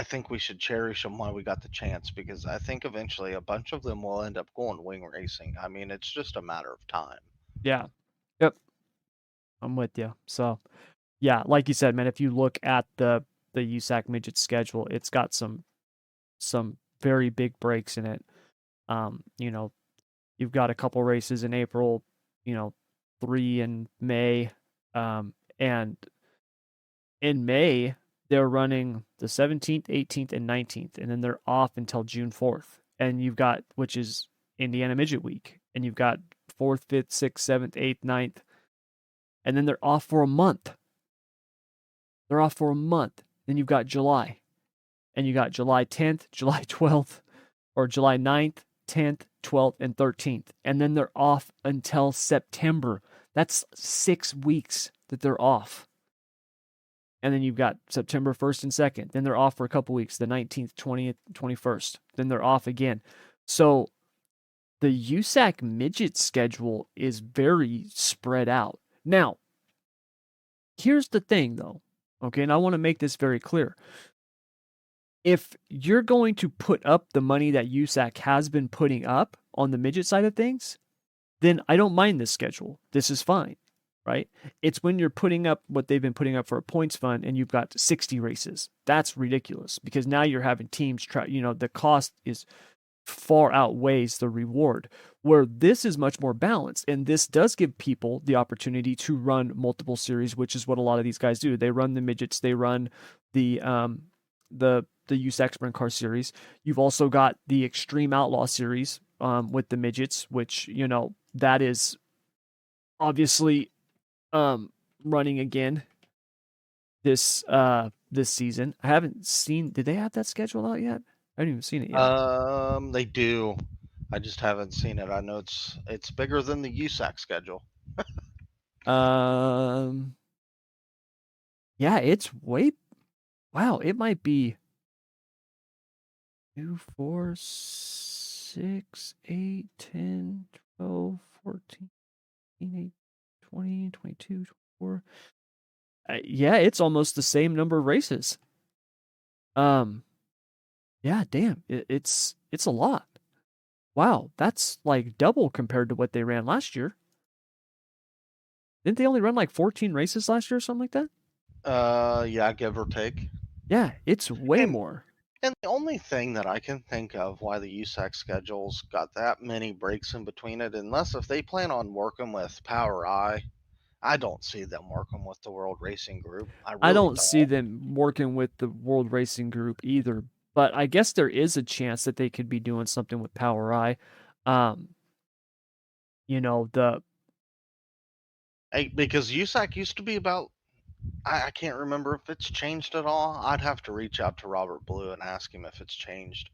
think we should cherish them while we got the chance because I think eventually a bunch of them will end up going wing racing. I mean, it's just a matter of time. Yeah, yep. I'm with you. So yeah, like you said, man, if you look at the USAC midget schedule, it's got some very big breaks in it. You know, you've got a couple races in April, you know, 3 in May. And in May, they're running the 17th, 18th, and 19th, and then they're off until June 4th. And you've got, which is Indiana Midget Week, and you've got 4th, 5th, 6th, 7th, 8th, 9th, and then they're off for a month. They're off for a month. Then you've got July, and you got July 10th, July 12th, or July 9th, 10th, 12th, and 13th. And then they're off until September. That's 6 weeks that they're off. And then you've got September 1st and 2nd. Then they're off for a couple weeks, the 19th, 20th, 21st. Then they're off again. So the USAC midget schedule is very spread out. Now, here's the thing though. Okay, and I want to make this very clear. If you're going to put up the money that USAC has been putting up on the midget side of things, then I don't mind this schedule. This is fine, right? It's when you're putting up what they've been putting up for a points fund and you've got 60 races. That's ridiculous because now you're having teams try, you know, the cost is far outweighs the reward. Where this is much more balanced, and this does give people the opportunity to run multiple series, which is what a lot of these guys do. They run the midgets, they run the the USAC Sprint Car Series. You've also got the Extreme Outlaw Series with the midgets, which you know that is obviously running again this season. I haven't seen. Did they have that schedule out yet? I haven't even seen it yet. They do. I just haven't seen it. I know it's bigger than the USAC schedule. Um, yeah, it's way. Wow, it might be 2, 4, 6, 8, 10, 12, 14, 18, 20, 22, 24. Yeah, it's almost the same number of races. Um, yeah, damn, it's a lot. Wow, that's like double compared to what they ran last year. Didn't they only run like 14 races last year or something like that? Yeah, give or take. Yeah, it's way And more. and the only thing that I can think of why the USAC schedule's got that many breaks in between it, unless if they plan on working with Power I don't see them working with the World Racing Group. I I really don't see don't. them working with the World Racing Group either, but I guess there is a chance that they could be doing something with Power I. Um, you know, the Because USAC used to be about, I can't remember if it's changed at all. I'd have to reach out to Robert Blue and ask him if it's changed.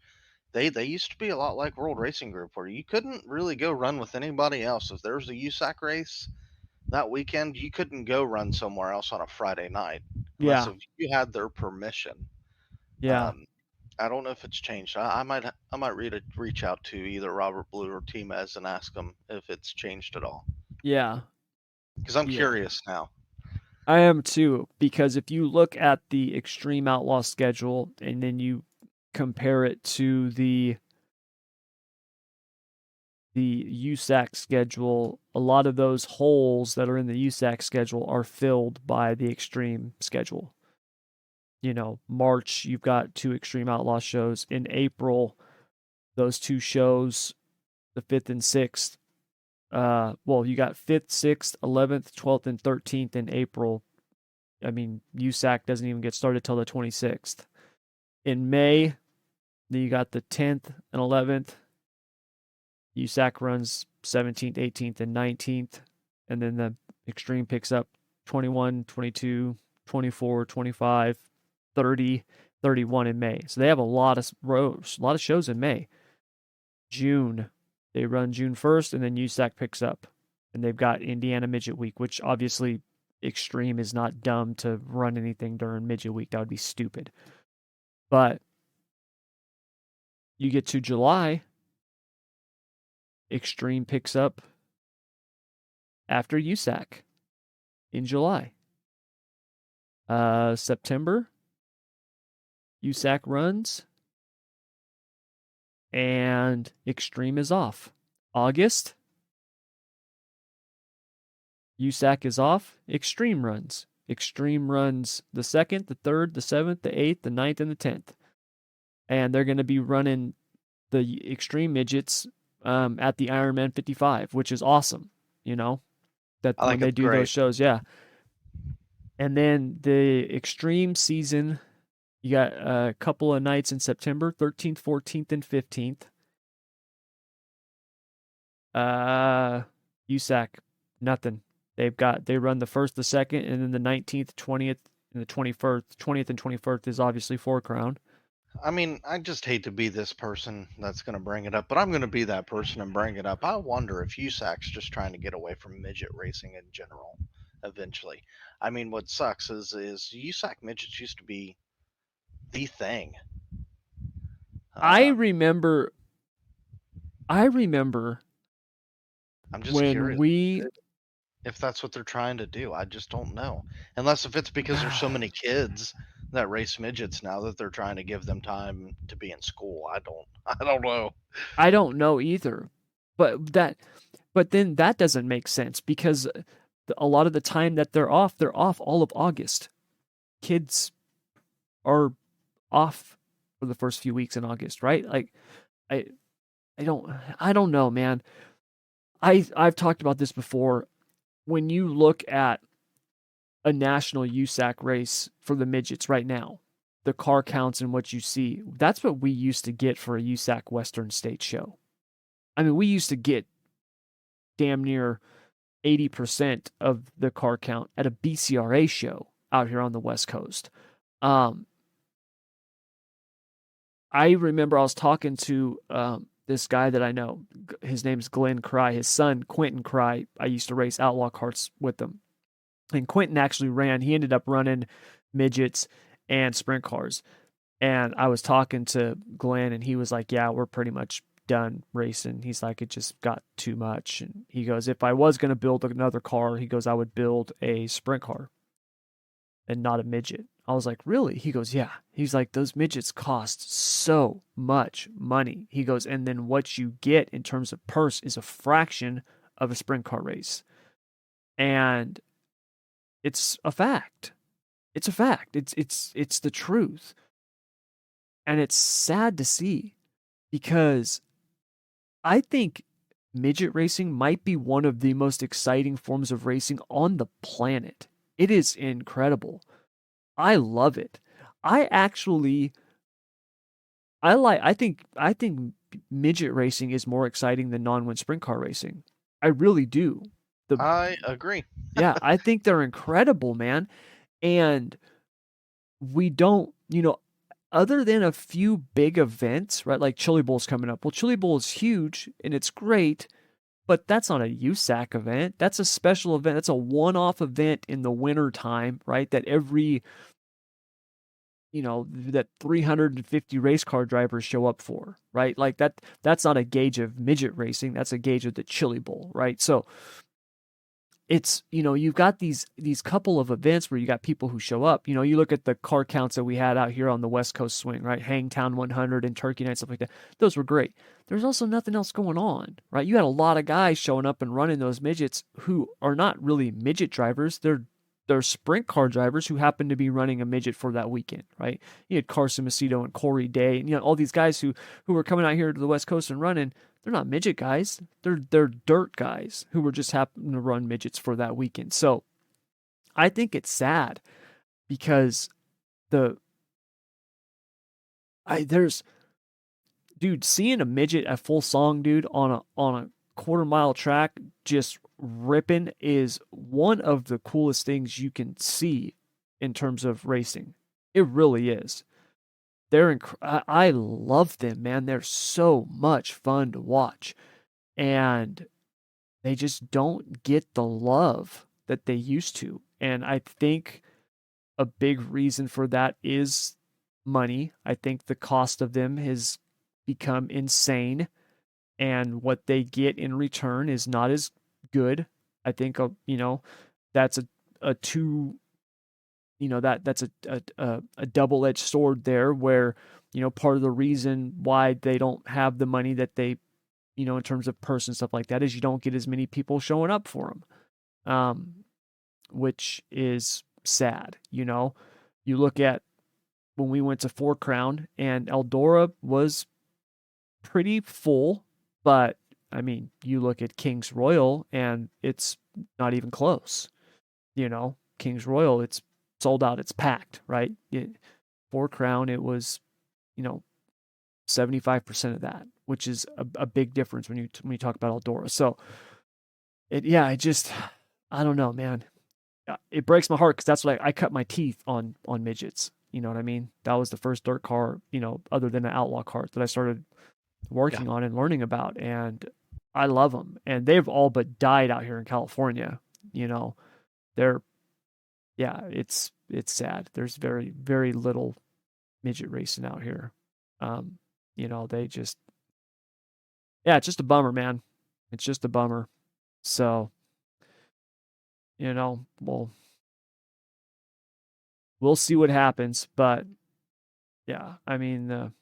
They used to be a lot like World Racing Group, where you couldn't really go run with anybody else. If there was a USAC race that weekend, you couldn't go run somewhere else on a Friday night unless yeah, if you had their permission. yeah, Um, I don't know if it's changed. I might reach out to either Robert Blue or Timez and ask them if it's changed at all yeah, because I'm yeah. curious now. I am too, because if you look at the Extreme Outlaw schedule and then you compare it to the USAC schedule, a lot of those holes that are in the USAC schedule are filled by the Extreme schedule. You know, March, you've got 2 Extreme Outlaw shows. In April, those 2 shows, the 5th and 6th, well, you got 5th, 6th, 11th, 12th, and 13th in April. I mean, USAC doesn't even get started till the 26th. In May, then you got the 10th and 11th. USAC runs 17th, 18th, and 19th. And then the Extreme picks up 21, 22, 24, 25, 30, 31 in May. So they have a lot of rows, a lot of shows in May. June, they run June 1st, and then USAC picks up. And they've got Indiana Midget Week, which obviously Extreme is not dumb to run anything during Midget Week. That would be stupid. But you get to July, Extreme picks up after USAC in July. September, USAC runs, and Extreme is off. August, USAC is off, Extreme runs. Extreme runs the 2nd, the 3rd, the 7th, the 8th, the 9th, and the 10th. And they're going to be running the Extreme Midgets at the Ironman 55, which is awesome, you know, that I when think they it's do those great. shows, yeah. And then the Extreme season, you got a couple of nights in September, 13th, 14th, and 15th. USAC, nothing. They run the 1st, the 2nd, and then the 19th, 20th, and the 21st. 20th and 21st is obviously 4 Crown. I mean, I just hate to be this person that's going to bring it up, but I'm going to be that person and bring it up. I wonder if USAC's just trying to get away from midget racing in general eventually. I mean, what sucks is USAC midgets used to be the thing. I Um, remember I remember I'm just when curious we if that's what they're trying to do. I just don't know. Unless if it's because there's so many kids that race midgets now that they're trying to give them time to be in school. I don't know. I don't know either. But then that doesn't make sense because a lot of the time that they're off all of August. Kids are off for the first few weeks in August, right? Like I I don't I don't know, man. I've talked about this before. When you look at a national USAC race for the midgets right now, the car counts and what you see, that's what we used to get for a USAC Western State show. I mean, we used to get damn near 80% of the car count at a BCRA show out here on the West Coast. Um, I remember I was talking to this guy that I know. His name's Glenn Cry. His son, Quentin Cry, I used to race outlaw carts with him. And Quentin actually he ended up running midgets and sprint cars. And I was talking to Glenn, and he was like, yeah, we're pretty much done racing. He's like, it just got too much. And he goes, if I was going to build another car, he goes, I would build a sprint car and not a midget. I was like, really? He goes, yeah. He's like, those midgets cost so much money. He goes, and then what you get in terms of purse is a fraction of a sprint car race. And it's a fact. It's a fact. It's the truth. And it's sad to see because I think midget racing might be one of the most exciting forms of racing on the planet. It is incredible. I love it. I actually I think midget racing is more exciting than non-wind sprint car racing. I really do. The I agree. Yeah, I think they're incredible, man. And we don't, other than a few big events, right? Like Chili Bowl's coming up. Well, Chili Bowl is huge and it's great, but that's not a USAC event. That's a special event. That's a one-off event in the winter time, right? That 350 race car drivers show up for, right? Like that's not a gauge of midget racing. That's a gauge of the Chili Bowl, right? So it's, you've got these couple of events where you got people who show up. You look at the car counts that we had out here on the West Coast swing, right? Hangtown 100 and Turkey Night, stuff like that. Those were great. There's also nothing else going on, right? You had a lot of guys showing up and running those midgets who are not really midget drivers. They're sprint car drivers who happen to be running a midget for that weekend, right? You had Carson Macedo and Corey Day, and all these guys who were coming out here to the West Coast and running. They're not midget guys. They're dirt guys who were just happening to run midgets for that weekend. So I think it's sad because the I there's dude, seeing a midget at full song, dude, on a quarter-mile track just ripping is one of the coolest things you can see in terms of racing. It really is. I love them, man. They're so much fun to watch. And they just don't get the love that they used to. And I think a big reason for that is money. I think the cost of them has become insane, and what they get in return is not as good. I think that's a two that's a double-edged sword there, where part of the reason why they don't have the money that they, in terms of purse and stuff like that, is you don't get as many people showing up for them, which is sad. You look at when we went to Four Crown, and Eldora was pretty full, but I mean, you look at King's Royal and it's not even close. King's Royal, it's sold out, it's packed, right? Four Crown, it was, you know, 75% of that, which is a big difference when you talk about Eldora. So I don't know, man. It breaks my heart because that's what I cut my teeth on midgets. You know what I mean? That was the first dirt car, other than an outlaw cart, that I started Yeah. working on and learning about, and I love them. And they've all but died out here in California. You know, they're it's sad. There's very very little midget racing out here. They just it's just a bummer, man. It's just a bummer. So, well, we'll see what happens, but yeah, I mean,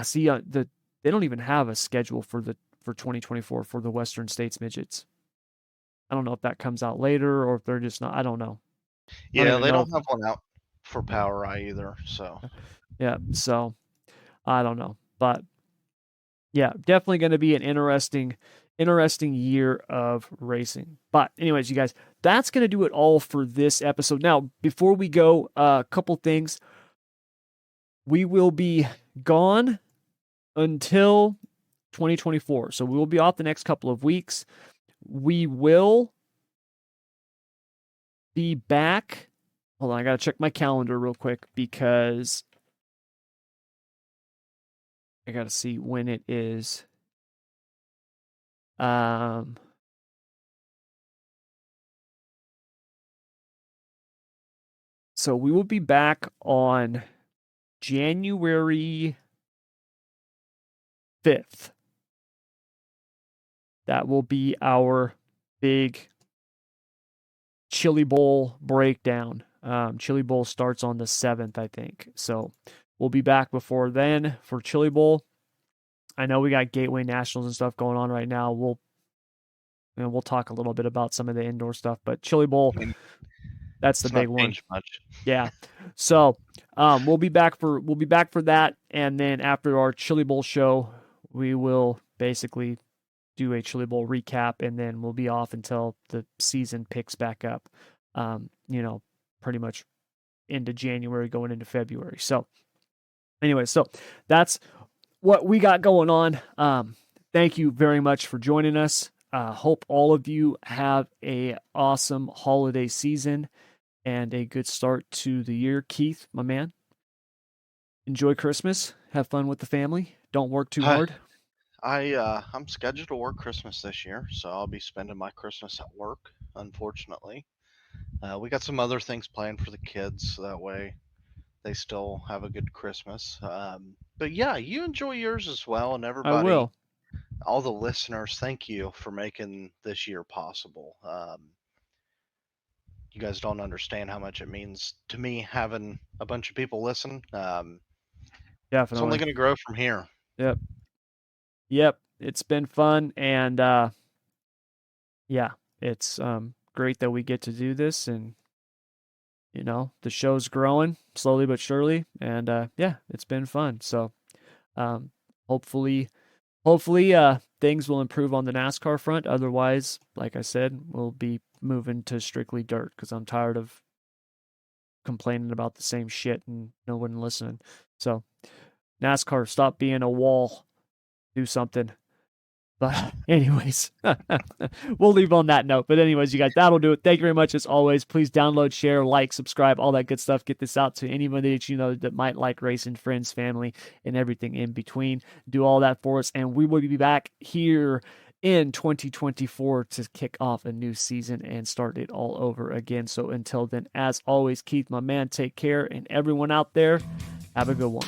see, they don't even have a schedule for 2024 for the Western States midgets. I don't know if that comes out later or if they're just not. I don't know. I don't Yeah, even they know. don't have one out for Power Eye either. So Yeah, so I don't know, but yeah, definitely going to be an interesting year of racing. But anyways, you guys, that's going to do it all for this episode. Now, before we go, a couple things. We will be gone until 2024. So we will be off the next couple of weeks. We will be back. Hold on, I got to check my calendar real quick because I got to see when it is. So we will be back on January 5th. That will be our big Chili Bowl breakdown. Chili Bowl starts on the 7th, I think. So we'll be back before then for Chili Bowl. I know we got Gateway Nationals and stuff going on right now. and we'll talk a little bit about some of the indoor stuff, but Chili Bowl, I mean, that's the it's not big one. changed much. Yeah. So, we'll be back for that, and then after our Chili Bowl show, we will basically do a Chili Bowl recap, and then we'll be off until the season picks back up. Pretty much into January, going into February. So, anyway, so that's what we got going on. Thank you very much for joining us. Hope all of you have a awesome holiday season and a good start to the year. Keith, my man, enjoy Christmas. Have fun with the family. Don't work too hard. I'm scheduled to work Christmas this year, so I'll be spending my Christmas at work, unfortunately. We got some other things planned for the kids, so that way they still have a good Christmas. But yeah, you enjoy yours as well, and I everybody, will. all the listeners, thank you for making this year possible. You guys don't understand how much it means to me having a bunch of people listen. It's only Definitely. going to grow from here. Yep. Yep. It's been fun, and yeah, it's great that we get to do this, and the show's growing slowly but surely, and yeah, it's been fun. So um, hopefully, things will improve on the NASCAR front. Otherwise, like I said, we'll be moving to strictly dirt because I'm tired of complaining about the same shit and no one listening. So NASCAR, stop being a wall. Do something. But anyways, we'll leave on that note. But anyways, you guys, that'll do it. Thank you very much as always. Please download, share, like, subscribe, all that good stuff. Get this out to anybody that you know that might like racing, friends, family, and everything in between. Do all that for us, and we will be back here in 2024 to kick off a new season and start it all over again. So until then, as always, Keith, my man, take care, and everyone out there, have a good one.